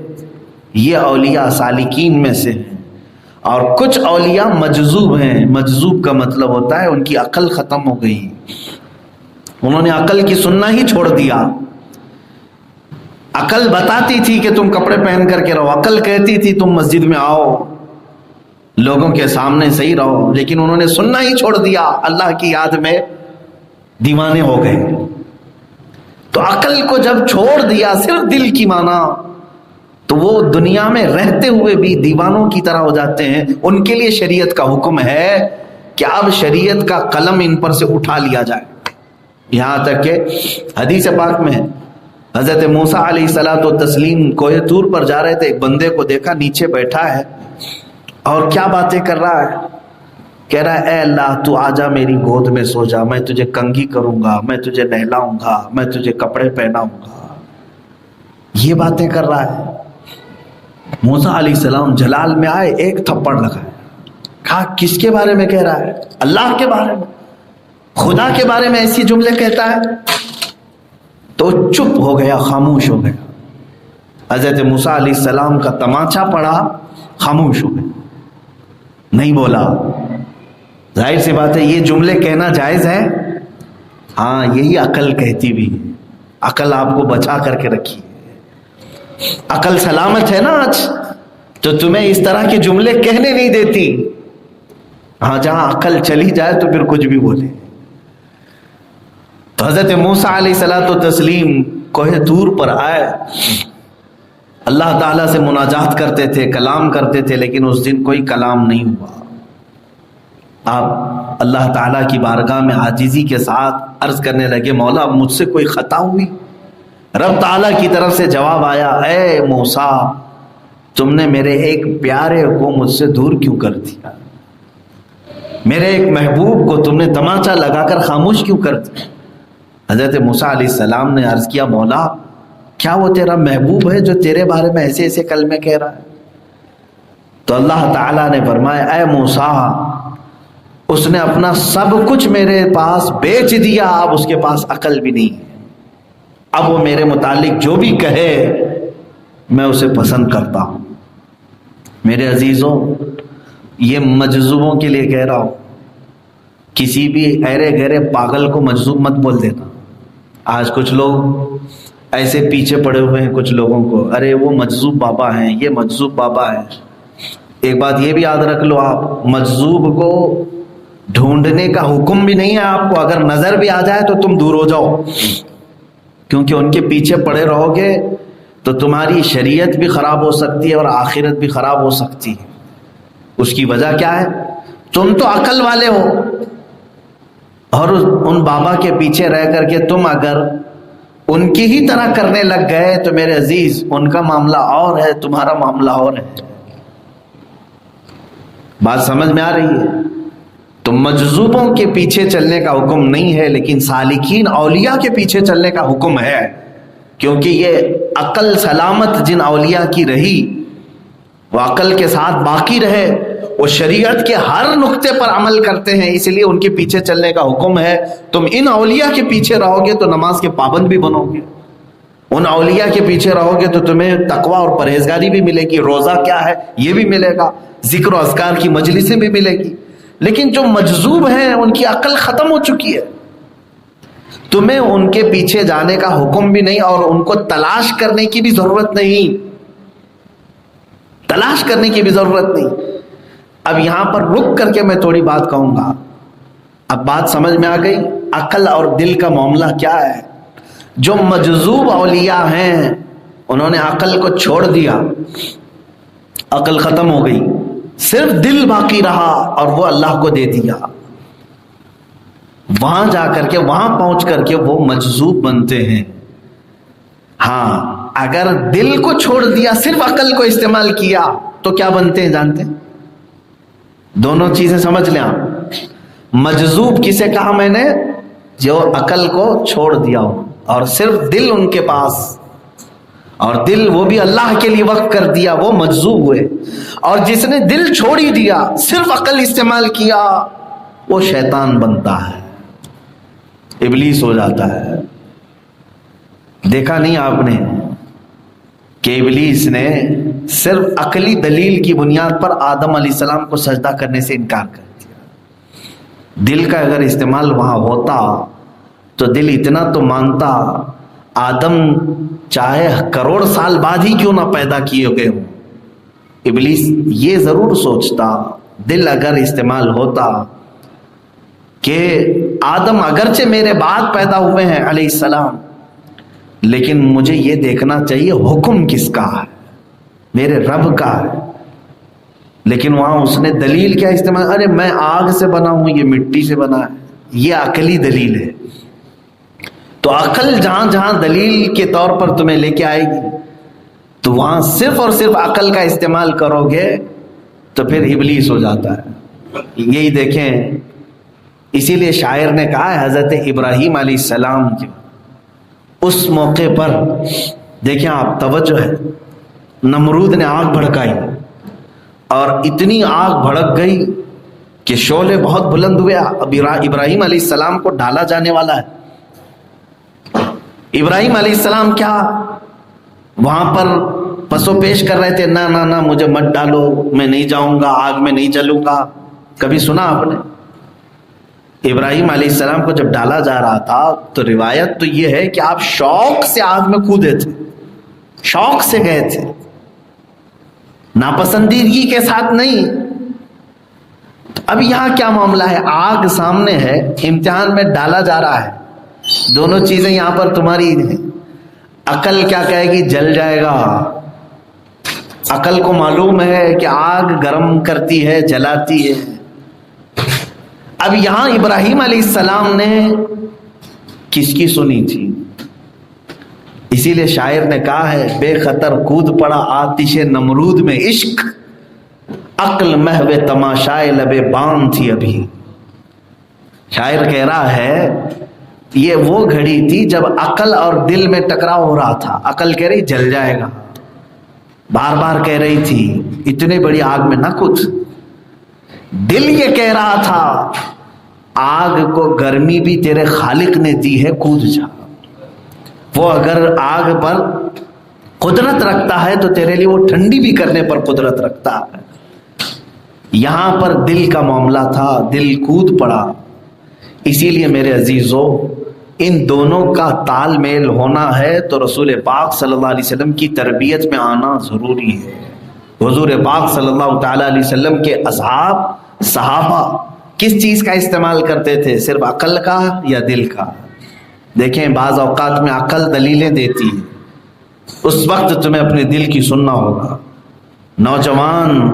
یہ اولیاء سالکین میں سے ہیں۔ اور کچھ اولیاء مجذوب ہیں، مجذوب کا مطلب ہوتا ہے ان کی عقل ختم ہو گئی، انہوں نے عقل کی سننا ہی چھوڑ دیا۔ عقل بتاتی تھی کہ تم کپڑے پہن کر کے رہو، عقل کہتی تھی تم مسجد میں آؤ، لوگوں کے سامنے صحیح رہو، لیکن انہوں نے سننا ہی چھوڑ دیا، اللہ کی یاد میں دیوانے ہو گئے۔ تو عقل کو جب چھوڑ دیا، صرف دل کی مانا، تو وہ دنیا میں رہتے ہوئے بھی دیوانوں کی طرح ہو جاتے ہیں۔ ان کے لیے شریعت کا حکم ہے کہ اب شریعت کا قلم ان پر سے اٹھا لیا جائے۔ یہاں تک کہ حدیث پاک میں حضرت موسیٰ علیہ الصلوۃ والتسلیم کوہ طور پر جا رہے تھے، ایک بندے کو دیکھا نیچے بیٹھا ہے اور کیا باتیں کر رہا ہے، کہہ رہا ہے اے اللہ تو آجا میری گود میں سو جا، میں تجھے کنگھی کروں گا، میں تجھے نہلاؤں گا، میں تجھے کپڑے پہناؤں گا، یہ باتیں کر رہا ہے۔ موسیٰ علیہ السلام جلال میں آئے، ایک تھپڑ لگائے، کہا کس کے بارے میں کہہ رہا ہے؟ اللہ کے بارے میں، خدا کے بارے میں ایسی جملے کہتا ہے؟ تو چپ ہو گیا، خاموش ہو گیا۔ حضرت موسیٰ علیہ السلام کا تماچا پڑا، خاموش ہو گیا، نہیں بولا۔ ظاہر سی بات ہے یہ جملے کہنا جائز ہے؟ ہاں، یہی عقل کہتی بھی ہے، عقل آپ کو بچا کر کے رکھی ہے، عقل سلامت ہے نا آج، تو تمہیں اس طرح کے جملے کہنے نہیں دیتی۔ ہاں، جہاں عقل چلی جائے تو پھر کچھ بھی بولے۔ تو حضرت موسیٰ علیہ الصلوۃ والتسلیم کوہ طور پر آئے، اللہ تعالیٰ سے مناجات کرتے تھے، کلام کرتے تھے، لیکن اس دن کوئی کلام نہیں ہوا۔ آپ اللہ تعالیٰ کی بارگاہ میں عاجزی کے ساتھ عرض کرنے لگے، مولا مجھ سے کوئی خطا ہوئی؟ رب تعالیٰ کی طرف سے جواب آیا، اے موسیٰ تم نے میرے ایک پیارے کو مجھ سے دور کیوں کر دیا؟ میرے ایک محبوب کو تم نے تماچا لگا کر خاموش کیوں کر دیا؟ حضرت موسیٰ علیہ السلام نے عرض کیا، مولا کیا وہ تیرا محبوب ہے جو تیرے بارے میں ایسے ایسے کلمے کہہ رہا ہے؟ تو اللہ تعالیٰ نے فرمایا، اے موسیٰ اس نے اپنا سب کچھ میرے پاس بیچ دیا، اب اس کے پاس عقل بھی نہیں ہے، اب وہ میرے متعلق جو بھی کہے میں اسے پسند کرتا ہوں۔ میرے عزیزوں، یہ مجذوبوں کے لیے کہہ رہا ہوں، کسی بھی ایرے گہرے پاگل کو مجذوب مت بول دینا۔ آج کچھ لوگ ایسے پیچھے پڑے ہوئے ہیں کچھ لوگوں کو، ارے وہ مجذوب بابا ہیں، یہ مجذوب بابا ہے۔ ایک بات یہ بھی یاد رکھ لو، آپ مجذوب کو ڈھونڈنے کا حکم بھی نہیں ہے آپ کو، اگر نظر بھی آ جائے تو تم دور ہو جاؤ، کیونکہ ان کے پیچھے پڑے رہو گے تو تمہاری شریعت بھی خراب ہو سکتی ہے اور آخرت بھی خراب ہو سکتی ہے۔ اس کی وجہ کیا ہے؟ تم تو عقل والے ہو، اور ان بابا کے پیچھے رہ کر کے تم اگر ان کی ہی طرح کرنے لگ گئے تو میرے عزیز ان کا معاملہ اور ہے، تمہارا معاملہ اور ہے۔ بات سمجھ میں آ رہی ہے؟ تو مجذوبوں کے پیچھے چلنے کا حکم نہیں ہے، لیکن سالکین اولیاء کے پیچھے چلنے کا حکم ہے، کیونکہ یہ عقل سلامت جن اولیاء کی رہی، وہ عقل کے ساتھ باقی رہے، وہ شریعت کے ہر نقطے پر عمل کرتے ہیں، اس لیے ان کے پیچھے چلنے کا حکم ہے۔ تم ان اولیاء کے پیچھے رہو گے تو نماز کے پابند بھی بنو گے، ان اولیاء کے پیچھے رہو گے تو تمہیں تقویٰ اور پرہیزگاری بھی ملے گی، روزہ کیا ہے یہ بھی ملے گا، ذکر و اذکار کی مجلسیں بھی ملے گی۔ لیکن جو مجذوب ہیں ان کی عقل ختم ہو چکی ہے. تمہیں ان کے پیچھے جانے کا حکم بھی نہیں اور ان کو تلاش کرنے کی بھی ضرورت نہیں. تلاش کرنے کی بھی ضرورت نہیں. اب یہاں پر رک کر کے میں تھوڑی بات کہوں گا. اب بات سمجھ میں آ گئی عقل اور دل کا معاملہ کیا ہے. جو مجذوب اولیاء ہیں انہوں نے عقل کو چھوڑ دیا, عقل ختم ہو گئی, صرف دل باقی رہا اور وہ اللہ کو دے دیا. وہاں جا کر کے, وہاں پہنچ کر کے وہ مجذوب بنتے ہیں. ہاں اگر دل کو چھوڑ دیا, صرف عقل کو استعمال کیا تو کیا بنتے ہیں جانتے ہیں؟ دونوں چیزیں سمجھ لیں آپ. مجذوب کسے کہا میں نے؟ جو عقل کو چھوڑ دیا ہو اور صرف دل ان کے پاس, اور دل وہ بھی اللہ کے لیے وقف کر دیا, وہ مجذوب ہوئے. اور جس نے دل چھوڑ ہی دیا, صرف عقل استعمال کیا, وہ شیطان بنتا ہے, ابلیس ہو جاتا ہے. دیکھا نہیں آپ نے کہ ابلیس نے صرف عقلی دلیل کی بنیاد پر آدم علیہ السلام کو سجدہ کرنے سے انکار کر دیا. دل کا اگر استعمال وہاں ہوتا تو دل اتنا تو مانتا, آدم چاہے کروڑ سال بعد ہی کیوں نہ پیدا کیے گئے ہوں. ابلیس یہ ضرور سوچتا, دل اگر استعمال ہوتا کہ آدم اگرچہ میرے بعد پیدا ہوئے ہیں علیہ السلام, لیکن مجھے یہ دیکھنا چاہیے حکم کس کا ہے, میرے رب کا ہے. لیکن وہاں اس نے دلیل کیا استعمال, ارے میں آگ سے بنا ہوں, یہ مٹی سے بنا ہے, یہ عقلی دلیل ہے. تو عقل جہاں جہاں دلیل کے طور پر تمہیں لے کے آئے گی تو وہاں صرف اور صرف عقل کا استعمال کرو گے تو پھر ابلیس ہو جاتا ہے. یہی دیکھیں, اسی لیے شاعر نے کہا ہے حضرت ابراہیم علیہ السلام کے اس موقع پر دیکھیں آپ, توجہ ہے, نمرود نے آگ بھڑکائی اور اتنی آگ بھڑک گئی کہ شعلے بہت بلند ہوئے. اب ابراہیم علیہ السلام کو ڈالا جانے والا ہے. ابراہیم علیہ السلام کیا وہاں پر پسو پیش کر رہے تھے, نہ نہ نہ مجھے مت ڈالو, میں نہیں جاؤں گا, آگ میں نہیں جلوں گا. کبھی سنا آپ نے؟ ابراہیم علیہ السلام کو جب ڈالا جا رہا تھا تو روایت تو یہ ہے کہ آپ شوق سے آگ میں کودے تھے, شوق سے گئے تھے, ناپسندیدگی کے ساتھ نہیں. اب یہاں کیا معاملہ ہے, آگ سامنے ہے, امتحان میں ڈالا جا رہا ہے, دونوں چیزیں یہاں پر تمہاری ہیں. عقل کیا کہے گی, جل جائے گا. عقل کو معلوم ہے کہ آگ گرم کرتی ہے, جلاتی ہے. اب یہاں ابراہیم علیہ السلام نے کس کی سنی تھی؟ اسی لیے شاعر نے کہا ہے, بے خطر کود پڑا آتش نمرود میں عشق, عقل محو تماشائے لبے بام تھی ابھی. شاعر کہہ رہا ہے یہ وہ گھڑی تھی جب عقل اور دل میں ٹکراؤ ہو رہا تھا. عقل کہہ رہی جل جائے گا, بار بار کہہ رہی تھی اتنی بڑی آگ میں نہ کود. دل یہ کہہ رہا تھا آگ کو گرمی بھی تیرے خالق نے دی ہے, کود جا. وہ اگر آگ پر قدرت رکھتا ہے تو تیرے لیے وہ ٹھنڈی بھی کرنے پر قدرت رکھتا ہے. یہاں پر دل کا معاملہ تھا, دل کود پڑا. اسی لیے میرے عزیزو, ان دونوں کا تال میل ہونا ہے تو رسول پاک صلی اللہ علیہ وسلم کی تربیت میں آنا ضروری ہے. حضور پاک صلی اللہ تعالی علیہ وسلم کے اصحاب, صحابہ کس چیز کا استعمال کرتے تھے, صرف عقل کا یا دل کا؟ دیکھیں بعض اوقات میں عقل دلیلیں دیتی ہے, اس وقت تمہیں اپنے دل کی سننا ہوگا. نوجوان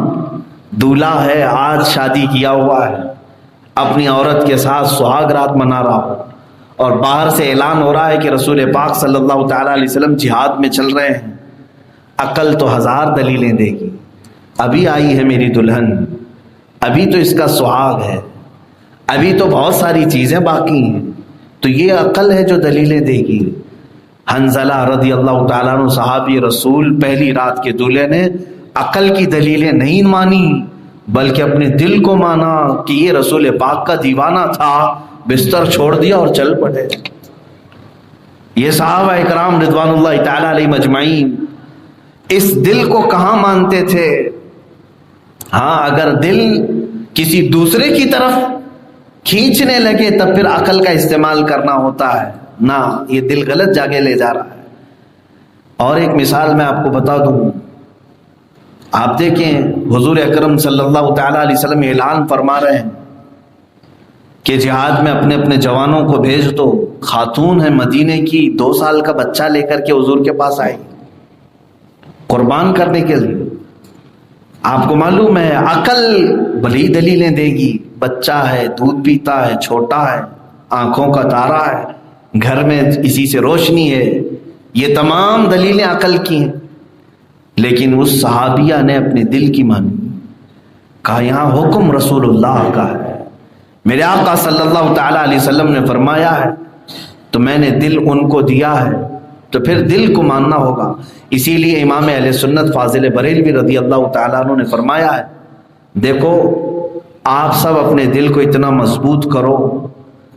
دولہا ہے, آج شادی کیا ہوا ہے, اپنی عورت کے ساتھ سہاگ رات منا رہا ہو اور باہر سے اعلان ہو رہا ہے کہ رسول پاک صلی اللہ تعالیٰ علیہ وسلم جہاد میں چل رہے ہیں. عقل تو ہزار دلیلیں دے گی, ابھی آئی ہے میری دلہن, ابھی تو اس کا سہاگ ہے, ابھی تو بہت ساری چیزیں باقی ہیں, تو یہ عقل ہے جو دلیلیں دے گی. حنظلہ رضی اللہ تعالیٰ عنہ صحابی رسول, پہلی رات کے دولہے نے عقل کی دلیلیں نہیں مانی بلکہ اپنے دل کو مانا کہ یہ رسول پاک کا دیوانہ تھا, بستر چھوڑ دیا اور چل پڑے. یہ صحابہ اکرام رضوان اللہ تعالیٰ علیہ مجمعین اس دل کو کہاں مانتے تھے؟ ہاں اگر دل کسی دوسرے کی طرف کھینچنے لگے تب پھر عقل کا استعمال کرنا ہوتا ہے. نہ، یہ دل غلط جگہ لے جا رہا ہے. اور ایک مثال میں آپ کو بتا دوں. آپ دیکھیں حضور اکرم صلی اللہ تعالیٰ علیہ وسلم اعلان فرما رہے ہیں کہ جہاد میں اپنے اپنے جوانوں کو بھیج دو. خاتون ہے مدینے کی، 2 سال کا بچہ لے کر کے حضور کے پاس آئی قربان کرنے کے لیے. آپ کو معلوم ہے عقل بڑی دلیلیں دے گی. بچہ ہے، دودھ پیتا ہے، چھوٹا ہے، آنکھوں کا تارا ہے، گھر میں اسی سے روشنی ہے، یہ تمام دلیلیں عقل کی ہیں. لیکن اس صحابیہ نے اپنے دل کی مانی. کہا یہاں حکم رسول اللہ کا ہے، میرے آقا صلی اللہ تعالیٰ علیہ وسلم نے فرمایا ہے تو میں نے دل ان کو دیا ہے، تو پھر دل کو ماننا ہوگا. اسی لیے امام اہل سنت فاضل بریلوی رضی اللہ تعالیٰ عنہ نے فرمایا ہے دیکھو آپ سب اپنے دل کو اتنا مضبوط کرو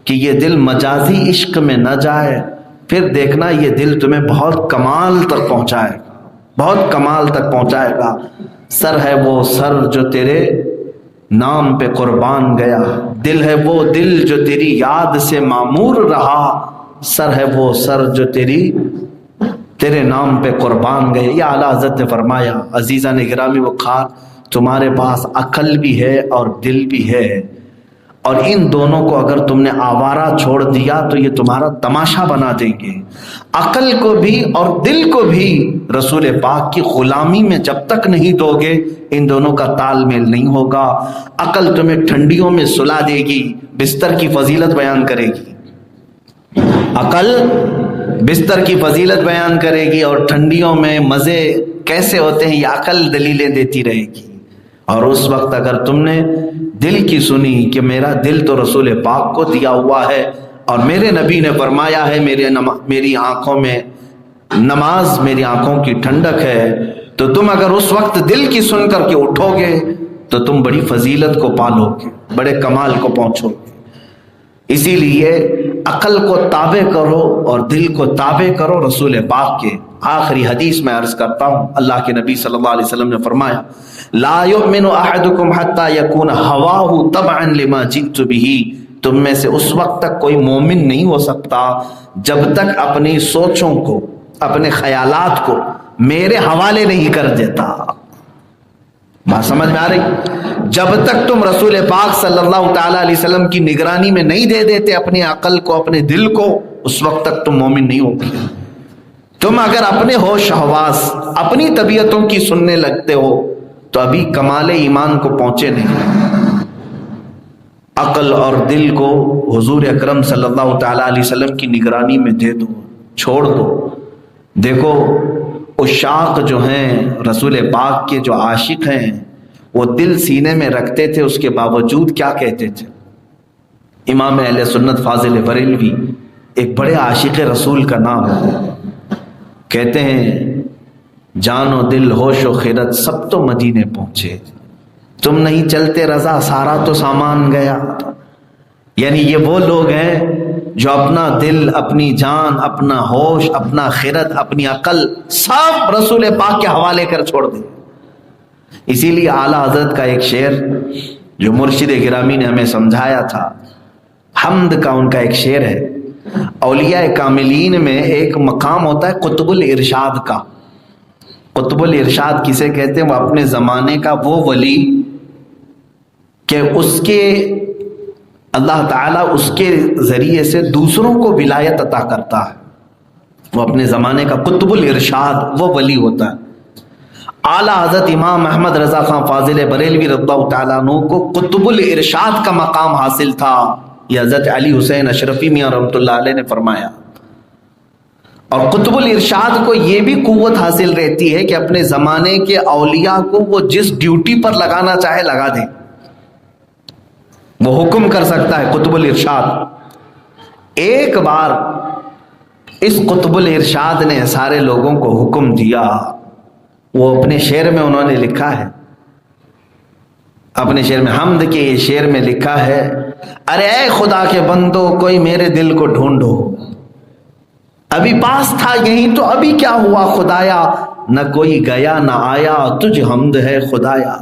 کہ یہ دل مجازی عشق میں نہ جائے، پھر دیکھنا یہ دل تمہیں بہت کمال تک پہنچائے گا، بہت کمال تک پہنچائے گا. سر ہے وہ سر جو تیرے نام پہ قربان گیا، دل ہے وہ دل جو تیری یاد سے معمور رہا، سر ہے وہ سر جو تیرے نام پہ قربان گئے. یہ اعلیٰ حضرت نے فرمایا عزیزان گرامی وقار تمہارے پاس عقل بھی ہے اور دل بھی ہے، اور ان دونوں کو اگر تم نے آوارہ چھوڑ دیا تو یہ تمہارا تماشا بنا دیں گے. عقل کو بھی اور دل کو بھی رسول پاک کی غلامی میں جب تک نہیں دو گے ان دونوں کا تال میل نہیں ہوگا. عقل تمہیں ٹھنڈیوں میں سلا دے گی، بستر کی فضیلت بیان کرے گی. عقل بستر کی فضیلت بیان کرے گی اور ٹھنڈیوں میں مزے کیسے ہوتے ہیں یہ عقل دلیلیں دیتی رہے گی. اور اس وقت اگر تم نے دل کی سنی کہ میرا دل تو رسول پاک کو دیا ہوا ہے اور میرے نبی نے فرمایا ہے میری آنکھوں میں نماز میری آنکھوں کی ٹھنڈک ہے، تو تم اگر اس وقت دل کی سن کر کے اٹھو گے تو تم بڑی فضیلت کو پالو گے، بڑے کمال کو پہنچو گے. اسی لیے عقل کو تابع کرو اور دل کو تابع کرو رسول پاک کے. آخری حدیث میں عرض کرتا ہوں، اللہ کے نبی صلی اللہ علیہ وسلم نے فرمایا لا یؤمن احدکم حتی یکون ہواہ تبعا لما جئت بہ. تم میں سے اس وقت تک کوئی مومن نہیں ہو سکتا جب تک اپنی سوچوں کو، اپنے خیالات کو میرے حوالے نہیں کر دیتا. بات سمجھ میں آ رہی؟ جب تک تم رسول پاک صلی اللہ تعالیٰ علیہ وسلم کی نگرانی میں نہیں دے دیتے اپنی عقل کو، اپنے دل کو، اس وقت تک تم مومن نہیں ہوگے. تم اگر اپنے ہوش حواس، اپنی طبیعتوں کی سننے لگتے ہو تو ابھی کمال ایمان کو پہنچے نہیں. عقل اور دل کو حضور اکرم صلی اللہ تعالیٰ علیہ وسلم کی نگرانی میں دے دو، چھوڑ دو. دیکھو عشاق جو ہیں رسول پاک کے، جو عاشق ہیں، وہ دل سینے میں رکھتے تھے، اس کے باوجود کیا کہتے تھے؟ امام اہل سنت فاضل بریلوی ایک بڑے عاشق رسول کا نام ہے، کہتے ہیں جان و دل ہوش و خیرت سب تو مدینے پہنچے، تم نہیں چلتے رضا سارا تو سامان گیا. یعنی یہ وہ لوگ ہیں جو اپنا دل، اپنی جان، اپنا ہوش، اپنا خیرت، اپنی عقل سب رسول پاک کے حوالے کر چھوڑ دیں. اسی لیے اعلیٰ حضرت کا ایک شعر جو مرشد گرامی نے ہمیں سمجھایا تھا، حمد کا ان کا ایک شعر ہے. اولیاء کاملین میں ایک مقام ہوتا ہے قطب الارشاد کا. قطب الارشاد کسے کہتے ہیں؟ وہ اپنے زمانے کا وہ ولی کہ اس کے اللہ تعالیٰ اس کے ذریعے سے دوسروں کو ولایت عطا کرتا ہے. وہ اپنے زمانے کا قطب الارشاد وہ ولی ہوتا ہے. اعلیٰ حضرت امام احمد رضا خان فاضل بریلوی رضی اللہ تعالیٰ عنہ کو قطب الارشاد کا مقام حاصل تھا. یہ حضرت علی حسین اشرفی میاں رحمۃ اللہ علیہ نے فرمایا. اور قطب الارشاد کو یہ بھی قوت حاصل رہتی ہے کہ اپنے زمانے کے اولیاء کو وہ جس ڈیوٹی پر لگانا چاہے لگا دے، وہ حکم کر سکتا ہے قطب الارشاد. ایک بار اس قطب الارشاد نے سارے لوگوں کو حکم دیا. وہ اپنے شعر میں انہوں نے لکھا ہے، اپنے شعر میں حمد کے شعر میں لکھا ہے، ارے اے خدا کے بندو کوئی میرے دل کو ڈھونڈو، ابھی پاس تھا یہیں تو ابھی کیا ہوا خدایا، نہ کوئی گیا نہ آیا تجھ حمد ہے خدایا.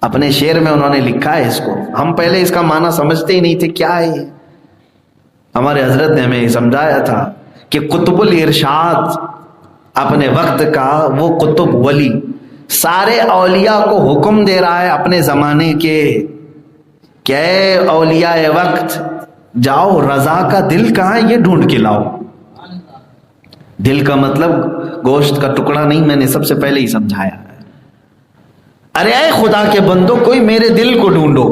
اپنے شعر میں انہوں نے لکھا ہے اس کو. ہم پہلے اس کا معنی سمجھتے ہی نہیں تھے کیا ہے یہ. ہمارے حضرت نے ہمیں سمجھایا تھا کہ قطب الارشاد اپنے وقت کا وہ قطب ولی سارے اولیاء کو حکم دے رہا ہے اپنے زمانے کے کہ اے اولیاء وقت جاؤ رضا کا دل کہاں ہے یہ ڈھونڈ کے لاؤ. دل کا مطلب گوشت کا ٹکڑا نہیں, میں نے سب سے پہلے ہی سمجھایا. ارے اے خدا کے بندو کوئی میرے دل کو ڈھونڈو,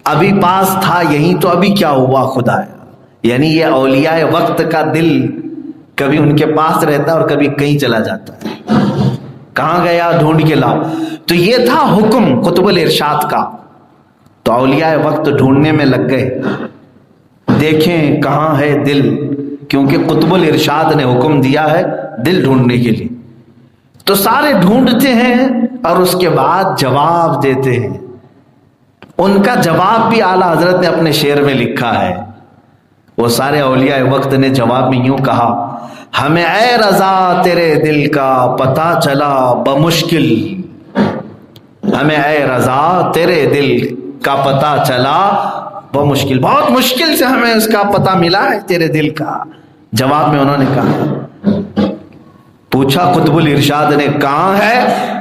ابھی پاس تھا یہی تو ابھی کیا ہوا خدا. یعنی یہ اولیاء وقت کا دل کبھی ان کے پاس رہتا ہے اور کبھی کہیں چلا جاتا ہے. کہاں گیا ڈھونڈ کے لاؤ. تو یہ تھا حکم قطب الارشاد کا. تو اولیاء وقت ڈھونڈنے میں لگ گئے, دیکھیں کہاں ہے دل, کیونکہ قطب الارشاد نے حکم دیا ہے دل ڈھونڈنے کے لیے. تو سارے ڈھونڈتے ہیں اور اس کے بعد جواب دیتے ہیں. ان کا جواب بھی اعلیٰ حضرت نے اپنے شعر میں لکھا ہے. وہ سارے اولیاء وقت نے جواب میں یوں کہا, ہمیں اے رضا تیرے دل کا پتہ چلا بمشکل. ہمیں اے رضا تیرے دل کا پتہ چلا بمشکل, بہت مشکل سے ہمیں اس کا پتہ ملا ہے تیرے دل کا. جواب میں انہوں نے کہا, پوچھا قطب الارشاد نے کہاں ہے,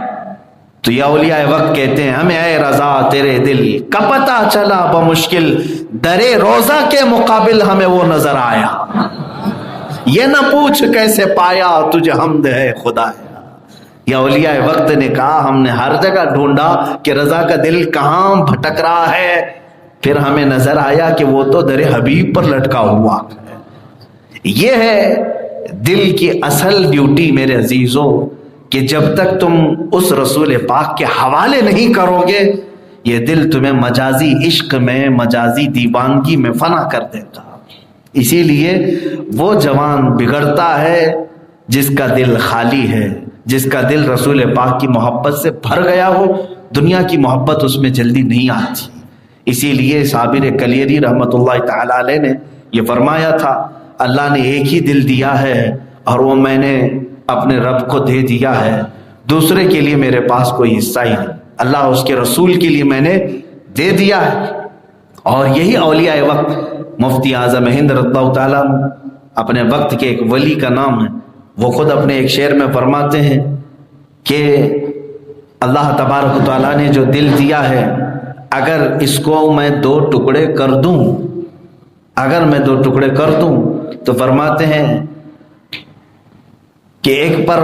تو یہ اولیاء وقت کہتے ہیں ہمیں اے رضا تیرے دل کا پتہ چلا بمشکل, درے روزہ کے مقابل ہمیں وہ نظر آیا. یہ نہ پوچھ کیسے پایا تجھے حمد ہے خدا. یہ اولیاء وقت نے کہا ہم نے ہر جگہ ڈھونڈا کہ رضا کا دل کہاں بھٹک رہا ہے, پھر ہمیں نظر آیا کہ وہ تو در حبیب پر لٹکا ہوا. یہ ہے دل کی اصل ڈیوٹی میرے عزیزوں, کہ جب تک تم اس رسول پاک کے حوالے نہیں کرو گے یہ دل تمہیں مجازی عشق میں مجازی دیوانگی میں فنا کر دیتا. اسی لیے وہ جوان بگڑتا ہے جس کا دل خالی ہے, جس کا دل رسول پاک کی محبت سے بھر گیا ہو. دنیا کی محبت اس میں جلدی نہیں آتی. اسی لیے صابر کلیری رحمت اللہ تعالی علیہ نے یہ فرمایا تھا, اللہ نے ایک ہی دل دیا ہے اور وہ میں نے اپنے رب کو دے دیا ہے, دوسرے کے لیے میرے پاس کوئی حصہ ہی نہیں, اللہ اس کے رسول کے لیے میں نے دے دیا ہے. اور یہی اولیاء وقت مفتی اعظم ہند رضی اللہ تعالیٰ اپنے وقت کے ایک ولی کا نام ہے. وہ خود اپنے ایک شعر میں فرماتے ہیں کہ اللہ تبارک و تعالیٰ نے جو دل دیا ہے اگر اس کو میں 2 ٹکڑے کر دوں, اگر میں 2 ٹکڑے کر دوں تو فرماتے ہیں کہ ایک پر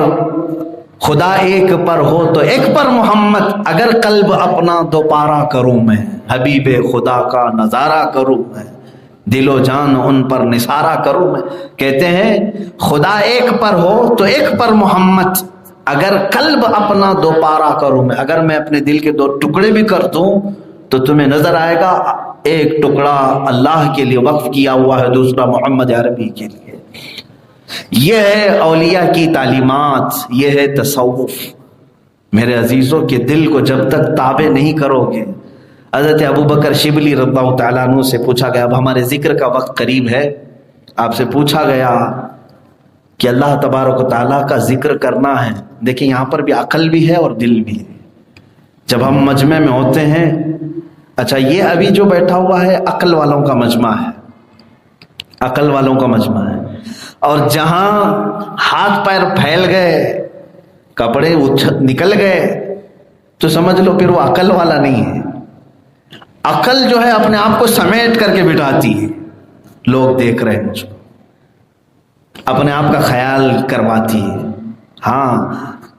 خدا ایک پر ہو تو ایک پر محمد, اگر قلب اپنا دوپارہ کروں میں, حبیب خدا کا نظارہ کروں میں, دل و جان ان پر نثارہ کروں میں. کہتے ہیں خدا ایک پر ہو تو ایک پر محمد, اگر قلب اپنا دوپارہ کروں میں, اگر میں اپنے دل کے 2 ٹکڑے بھی کر دوں تو تمہیں نظر آئے گا ایک ٹکڑا اللہ کے لیے وقف کیا ہوا ہے, دوسرا محمد عربی کے لیے. یہ ہے اولیاء کی تعلیمات, یہ ہے تصوف. میرے عزیزوں کے دل کو جب تک تابع نہیں کرو گے. حضرت ابو بکر شبلی رضی اللہ تعالیٰ عنہ سے پوچھا گیا, اب ہمارے ذکر کا وقت قریب ہے, آپ سے پوچھا گیا کہ اللہ تبارک و تعالیٰ کا ذکر کرنا ہے. دیکھیں یہاں پر بھی عقل بھی ہے اور دل بھی ہے. جب ہم مجمع میں ہوتے ہیں, اچھا یہ ابھی جو بیٹھا ہوا ہے عقل والوں کا مجمع ہے, عقل والوں کا مجمع ہے, اور جہاں ہاتھ پیر پھیل گئے, کپڑے نکل گئے, تو سمجھ لو پھر وہ عقل والا نہیں ہے. عقل جو ہے اپنے آپ کو سمیٹ کر کے بٹھاتی ہے, لوگ دیکھ رہے ہیں مجھ کو, اپنے آپ کا خیال کرواتی ہے. ہاں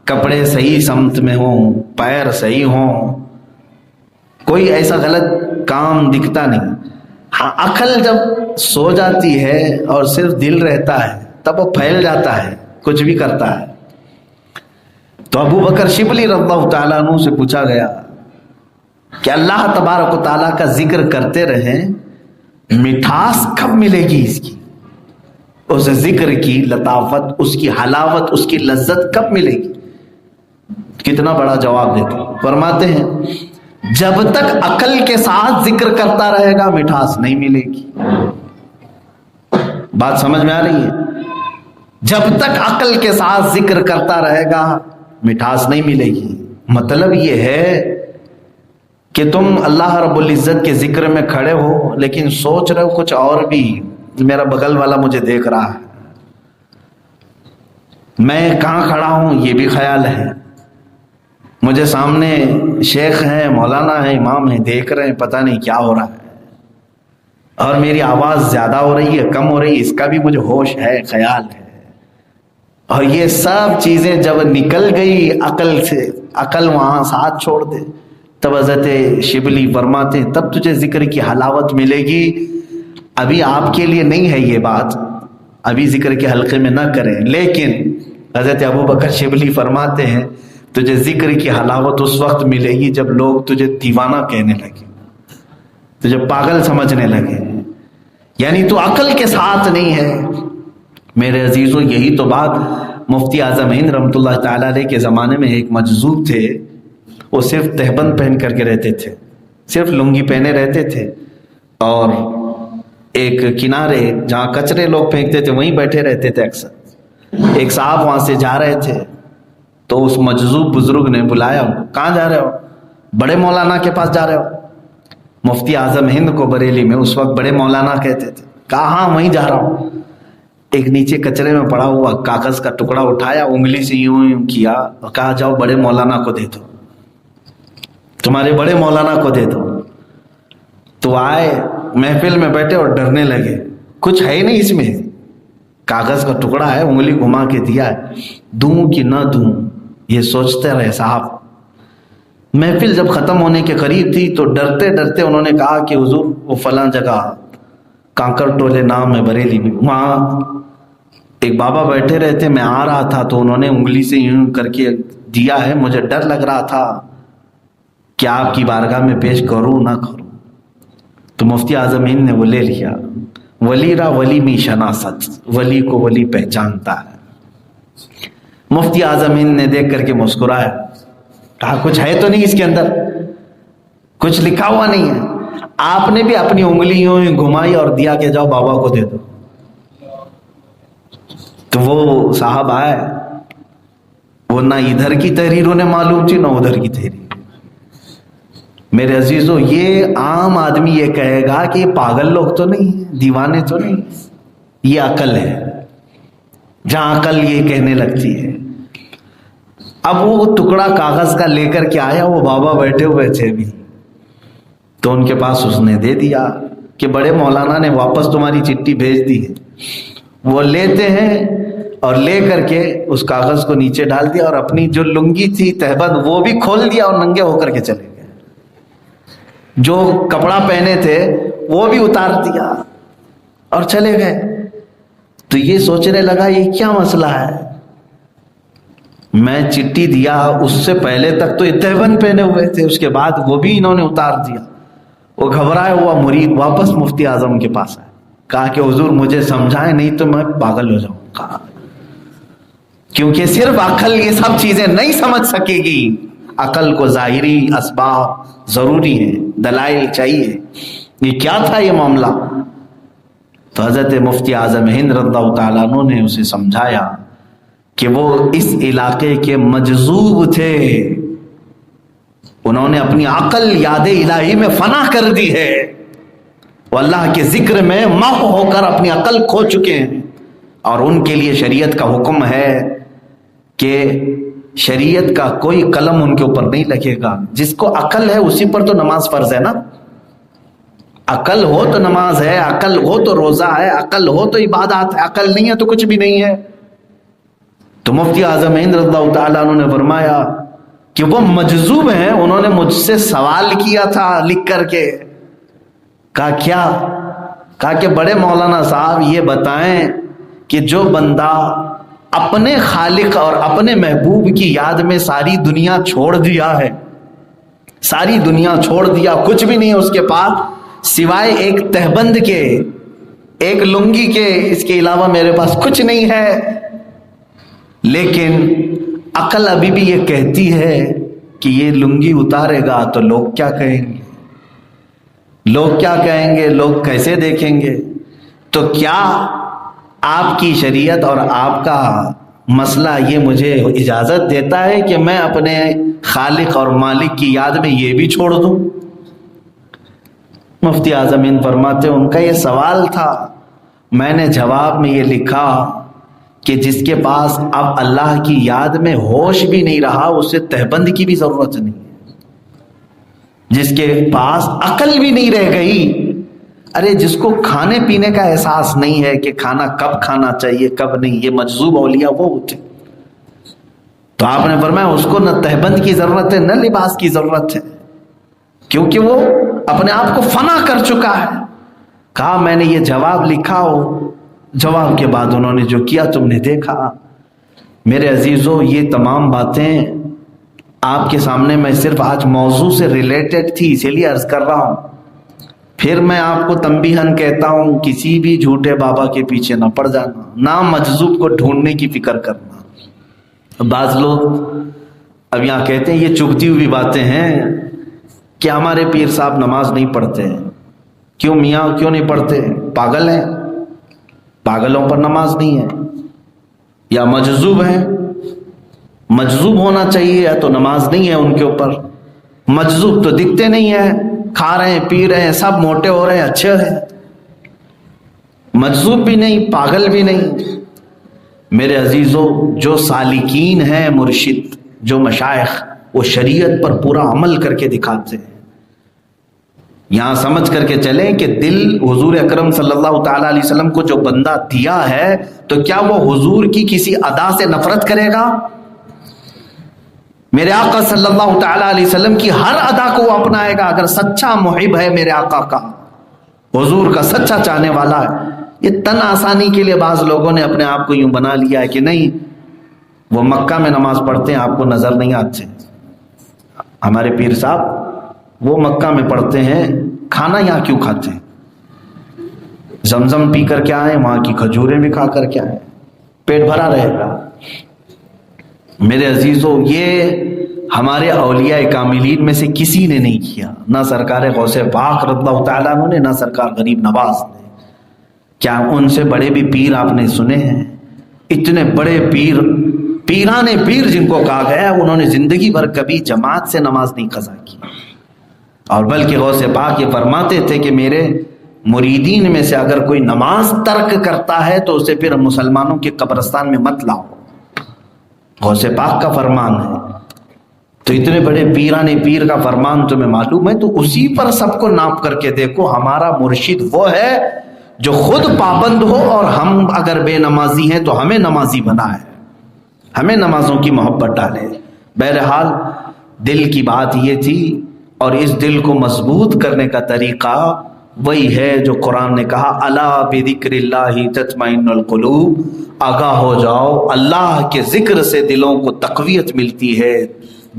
کپڑے صحیح سمت میں ہوں, پیر صحیح ہوں, کوئی ایسا غلط کام دکھتا نہیں. ہاں عقل جب سو جاتی ہے اور صرف دل رہتا ہے تب وہ پھیل جاتا ہے, کچھ بھی کرتا ہے. تو ابو بکر شبلی رضی اللہ تعالیٰ عنہ سے پوچھا گیا کہ اللہ تبارک و تعالیٰ کا ذکر کرتے رہیں, مٹھاس کب ملے گی اس کی, اس ذکر کی لطافت, اس کی حلاوت, اس کی لذت کب ملے گی؟ کتنا بڑا جواب دیتے ہیں. فرماتے ہیں جب تک عقل کے ساتھ ذکر کرتا رہے گا مٹھاس نہیں ملے گی. بات سمجھ میں آ رہی ہے؟ جب تک عقل کے ساتھ ذکر کرتا رہے گا مٹھاس نہیں ملے گی. مطلب یہ ہے کہ تم اللہ رب العزت کے ذکر میں کھڑے ہو لیکن سوچ رہے ہو کچھ اور بھی، میرا بغل والا مجھے دیکھ رہا ہے، میں کہاں کھڑا ہوں یہ بھی خیال ہے، مجھے سامنے شیخ ہیں، مولانا ہیں، امام ہیں، دیکھ رہے ہیں، پتہ نہیں کیا ہو رہا ہے، اور میری آواز زیادہ ہو رہی ہے کم ہو رہی ہے اس کا بھی مجھے ہوش ہے، خیال ہے۔ اور یہ سب چیزیں جب نکل گئی عقل سے، عقل وہاں ساتھ چھوڑ دے، تب حضرت شبلی فرماتے ہیں تب تجھے ذکر کی حلاوت ملے گی۔ ابھی آپ کے لیے نہیں ہے یہ بات، ابھی ذکر کے حلقے میں نہ کریں، لیکن حضرت ابوبکر شبلی فرماتے ہیں تجھے ذکر کی حلاوت اس وقت ملے گی جب لوگ تجھے دیوانہ کہنے لگے، تجھے پاگل سمجھنے لگے، یعنی تو عقل کے ساتھ نہیں ہے۔ میرے عزیزوں، یہی تو بات مفتی اعظم ہند رحمۃ اللہ تعالیٰ علیہ کے زمانے میں ایک مجذوب تھے، وہ صرف تہبند پہن کر کے رہتے تھے، صرف لنگی پہنے رہتے تھے، اور ایک کنارے جہاں کچرے لوگ پھینکتے تھے وہیں بیٹھے رہتے تھے اکثر۔ ایک صاحب وہاں سے جا رہے تھے تو اس مجذوب بزرگ نے بلایا، کہاں جا رہے ہو؟ بڑے مولانا کے پاس جا رہے ہو؟ مفتی اعظم ہند کو بریلی میں اس وقت بڑے مولانا کہتے تھے۔ کہا ہاں وہیں جا رہا ہوں۔ ایک نیچے کچرے میں پڑا ہوا کاغذ کا ٹکڑا اٹھایا، انگلی سے یوں یوں کیا اور کہا جاؤ بڑے مولانا کو دے دو، تمہارے بڑے مولانا کو دے دو۔ تو آئے محفل میں بیٹھے اور ڈرنے لگے، کچھ ہے ہی نہیں اس میں، کاغذ کا ٹکڑا ہے، انگلی گھما کے دیا ہے، دوں کہ نہ دوں یہ سوچتے رہے صاحب۔ محفل جب ختم ہونے کے قریب تھی تو ڈرتے ڈرتے انہوں نے کہا کہ حضور وہ فلاں جگہ کانکر ٹولے نام ہے بریلی میں، وہاں ایک بابا بیٹھے رہے تھے، میں آ رہا تھا تو انہوں نے انگلی سے یوں کر کے دیا ہے، مجھے ڈر لگ رہا تھا کہ آپ کی بارگاہ میں پیش کروں نہ کروں۔ تو مفتی اعظم ہند نے وہ لے لیا، ولی را ولی می شناست، ولی کو ولی پہچانتا ہے۔ مفتی اعظم ہند نے دیکھ کر کے مسکرایا، کہا کچھ ہے تو نہیں اس کے اندر، کچھ لکھا ہوا نہیں ہے۔ آپ نے بھی اپنی انگلیوں گھمائی اور دیا کہ جاؤ بابا کو دے دو۔ تو وہ صاحب آئے، وہ نہ ادھر کی تحریر انہیں معلوم تھی نہ ادھر کی تحریر۔ میرے عزیزوں، یہ عام آدمی یہ کہے گا کہ یہ پاگل لوگ تو نہیں ہیں، دیوانے تو نہیں، یہ عقل ہے، جہاں عقل یہ کہنے لگتی ہے۔ اب وہ ٹکڑا کاغذ کا لے کر کے آیا، وہ بابا بیٹھے ہوئے تھے بھی، تو ان کے پاس اس نے دے دیا کہ بڑے مولانا نے واپس تمہاری چٹھی بھیج دی ہے۔ وہ لیتے ہیں اور لے کر کے اس کاغذ کو نیچے ڈال دیا اور اپنی جو لنگی تھی تہبند وہ بھی کھول دیا اور ننگے ہو کر کے چلے گئے، جو کپڑا پہنے تھے وہ بھی اتار دیا اور چلے گئے۔ تو یہ سوچنے لگا یہ کیا مسئلہ ہے، میں چٹھی دیا اس سے پہلے تک تو تہبند پہنے ہوئے تھے، اس کے بعد وہ بھی انہوں نے اتار دیا۔ وہ گھبرایا ہوا مرید واپس مفتی اعظم کے پاس آیا، کہا کہ حضور مجھے سمجھائیں نہیں تو میں پاگل ہو جاؤں گا، کیونکہ صرف عقل یہ سب چیزیں نہیں سمجھ سکے گی، عقل کو ظاہری اسباب ضروری ہیں، دلائل چاہیے۔ یہ کیا تھا یہ معاملہ؟ تو حضرت مفتی اعظم ہند رضی اللہ تعالیٰ عنہ نے اسے سمجھایا کہ وہ اس علاقے کے مجذوب تھے، انہوں نے اپنی عقل یاد الہی میں فنا کر دی ہے، وہ اللہ کے ذکر میں محو ہو کر اپنی عقل کھو چکے ہیں، اور ان کے لیے شریعت کا حکم ہے کہ شریعت کا کوئی قلم ان کے اوپر نہیں لگے گا۔ جس کو عقل ہے اسی پر تو نماز فرض ہے نا، عقل ہو تو نماز ہے، عقل ہو تو روزہ ہے، عقل ہو تو عبادات ہے، عقل نہیں ہے تو کچھ بھی نہیں ہے۔ تو مفتی اعظم ہند رضی اللہ تعالیٰ عنہ نے فرمایا کہ وہ مجذوب ہیں، انہوں نے مجھ سے سوال کیا تھا لکھ کر کے، کہا کہ بڑے مولانا صاحب یہ بتائیں کہ جو بندہ اپنے خالق اور اپنے محبوب کی یاد میں ساری دنیا چھوڑ دیا ہے، ساری دنیا چھوڑ دیا، کچھ بھی نہیں ہے اس کے پاس سوائے ایک تہبند کے، ایک لنگی کے، اس کے علاوہ میرے پاس کچھ نہیں ہے، لیکن عقل ابھی بھی یہ کہتی ہے کہ یہ لنگی اتارے گا تو لوگ کیا کہیں گے، لوگ کیا کہیں گے، لوگ کیسے دیکھیں گے۔ تو کیا آپ کی شریعت اور آپ کا مسئلہ یہ مجھے اجازت دیتا ہے کہ میں اپنے خالق اور مالک کی یاد میں یہ بھی چھوڑ دوں؟ مفتی اعظم ہند فرماتے ان کا یہ سوال تھا، میں نے جواب میں یہ لکھا کہ جس کے پاس اب اللہ کی یاد میں ہوش بھی نہیں رہا اسے تہبند کی بھی ضرورت نہیں ہے، جس کے پاس عقل بھی نہیں رہ گئی، ارے جس کو کھانے پینے کا احساس نہیں ہے کہ کھانا کب کھانا چاہیے کب نہیں، یہ مجذوب اولیاء وہ ہوتے، تو آپ نے فرمایا اس کو نہ تہبند کی ضرورت ہے نہ لباس کی ضرورت ہے، کیونکہ وہ اپنے آپ کو فنا کر چکا ہے۔ کہا میں نے یہ جواب لکھا ہو، جواب کے بعد انہوں نے جو کیا تم نے دیکھا۔ میرے عزیزو یہ تمام باتیں آپ کے سامنے میں صرف آج موضوع سے ریلیٹڈ تھی اسی لیے عرض کر رہا ہوں، پھر میں آپ کو تنبیہن کہتا ہوں کسی بھی جھوٹے بابا کے پیچھے نہ پڑ جانا، نہ مجذوب کو ڈھونڈنے کی فکر کرنا۔ بعض لوگ اب یہاں کہتے ہیں یہ چبھتی ہوئی باتیں ہیں کہ ہمارے پیر صاحب نماز نہیں پڑھتے، کیوں میاں کیوں نہیں پڑھتے؟ پاگل ہیں، پاگلوں پر نماز نہیں ہے، یا مجذوب ہیں، مجذوب ہونا چاہیے، یا تو نماز نہیں ہے ان کے اوپر۔ مجذوب تو دکھتے نہیں ہیں، کھا رہے ہیں پی رہے ہیں سب موٹے ہو رہے ہیں اچھے ہیں، مجذوب بھی نہیں پاگل بھی نہیں۔ میرے عزیزو جو سالکین ہیں مرشد، جو مشائخ، وہ شریعت پر پورا عمل کر کے دکھاتے ہیں۔ یہاں سمجھ کر کے چلیں کہ دل حضور اکرم صلی اللہ تعالی علیہ وسلم کو جو بندہ دیا ہے تو کیا وہ حضور کی کسی ادا سے نفرت کرے گا؟ میرے آقا صلی اللہ تعالی علیہ وسلم کی ہر ادا کو وہ اپنائے گا اگر سچا محب ہے میرے آقا کا، حضور کا سچا چاہنے والا ہے۔ یہ تن آسانی کے لیے بعض لوگوں نے اپنے آپ کو یوں بنا لیا ہے کہ نہیں وہ مکہ میں نماز پڑھتے ہیں آپ کو نظر نہیں آتے، ہمارے پیر صاحب وہ مکہ میں پڑھتے ہیں، کھانا یہاں کیوں کھاتے ہیں؟ زمزم پی کر کے آئیں، وہاں کی کھجوریں بھی کھا کر کے آئیں، پیٹ بھرا رہے گا۔ میرے عزیزو یہ ہمارے اولیاء کاملین میں سے کسی نے نہیں کیا، نہ سرکار غوث پاک رضی اللہ تعالیٰ عنہ نے، نہ سرکار غریب نواز نے۔ کیا ان سے بڑے بھی پیر آپ نے سنے ہیں؟ اتنے بڑے پیر، پیران پیر جن کو کہا گیا ہے، انہوں نے زندگی بھر کبھی جماعت سے نماز نہیں قضا کی، اور بلکہ غوث پاک یہ فرماتے تھے کہ میرے مریدین میں سے اگر کوئی نماز ترک کرتا ہے تو اسے پھر مسلمانوں کے قبرستان میں مت لاؤ، غوث پاک کا فرمان ہے۔ تو اتنے بڑے پیران پیر کا فرمان تمہیں معلوم ہے، تو اسی پر سب کو ناپ کر کے دیکھو۔ ہمارا مرشد وہ ہے جو خود پابند ہو، اور ہم اگر بے نمازی ہیں تو ہمیں نمازی بنائے، ہمیں نمازوں کی محبت ڈالے۔ بہرحال دل کی بات یہ تھی، اور اس دل کو مضبوط کرنے کا طریقہ وہی ہے جو قرآن نے کہا الا بذکر اللہ تطمئن القلوب، آگاہ ہو جاؤ، اللہ کے ذکر سے دلوں کو تقویت ملتی ہے،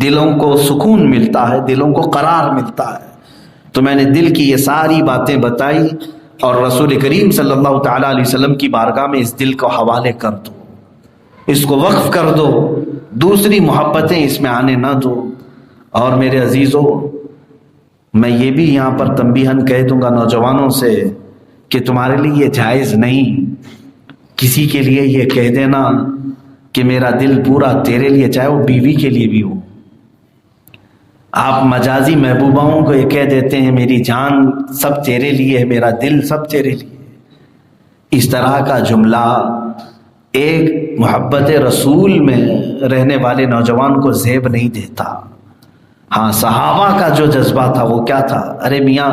دلوں کو سکون ملتا ہے، دلوں کو قرار ملتا ہے۔ تو میں نے دل کی یہ ساری باتیں بتائی، اور رسول کریم صلی اللہ تعالی علیہ وسلم کی بارگاہ میں اس دل کو حوالے کر دو، اس کو وقف کر دو، دوسری محبتیں اس میں آنے نہ دو۔ اور میرے عزیزو میں یہ بھی یہاں پر تنبیہن کہہ دوں گا نوجوانوں سے کہ تمہارے لیے یہ جائز نہیں کسی کے لیے یہ کہہ دینا کہ میرا دل پورا تیرے لیے، چاہے وہ بیوی کے لیے بھی ہو۔ آپ مجازی محبوباؤں کو یہ کہہ دیتے ہیں میری جان سب تیرے لیے ہے، میرا دل سب تیرے لیے۔ اس طرح کا جملہ ایک محبت رسول میں رہنے والے نوجوان کو زیب نہیں دیتا۔ ہاں صحابہ کا جو جذبہ تھا وہ کیا تھا؟ ارے میاں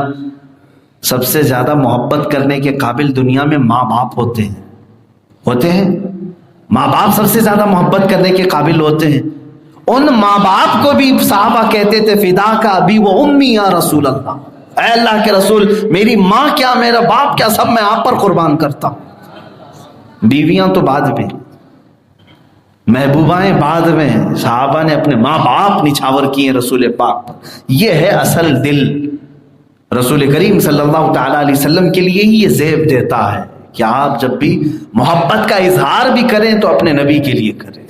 سب سے زیادہ محبت کرنے کے قابل دنیا میں ماں باپ ہوتے ہیں، ماں باپ سب سے زیادہ محبت کرنے کے قابل ہوتے ہیں۔ ان ماں باپ کو بھی صحابہ کہتے تھے فدا کا ابی و امی یا رسول اللہ، اے اللہ کے رسول میری ماں کیا میرا باپ کیا سب میں آپ پر قربان کرتا ہوں۔ بیویاں تو بعد میں، محبوبائیں بعد میں، صحابہ نے اپنے ماں باپ نچھاور کیے رسول پاک پر۔ یہ ہے اصل دل، رسول کریم صلی اللہ تعالی علیہ وسلم کے لیے ہی یہ زیب دیتا ہے کہ آپ جب بھی محبت کا اظہار بھی کریں تو اپنے نبی کے لیے کریں،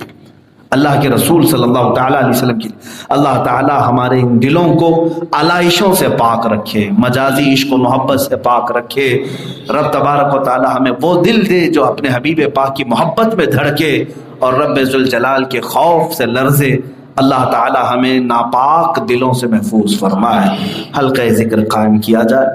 اللہ کے رسول صلی اللہ تعالی علیہ وسلم کے لیے۔ اللہ تعالی ہمارے ان دلوں کو علائشوں سے پاک رکھے، مجازی عشق و محبت سے پاک رکھے۔ رب تبارک و تعالی ہمیں وہ دل دے جو اپنے حبیب پاک کی محبت میں دھڑکے اور رب ذوالجلال کے خوف سے لرزے۔ اللہ تعالی ہمیں ناپاک دلوں سے محفوظ فرمائے۔ حلقہ ذکر قائم کیا جائے۔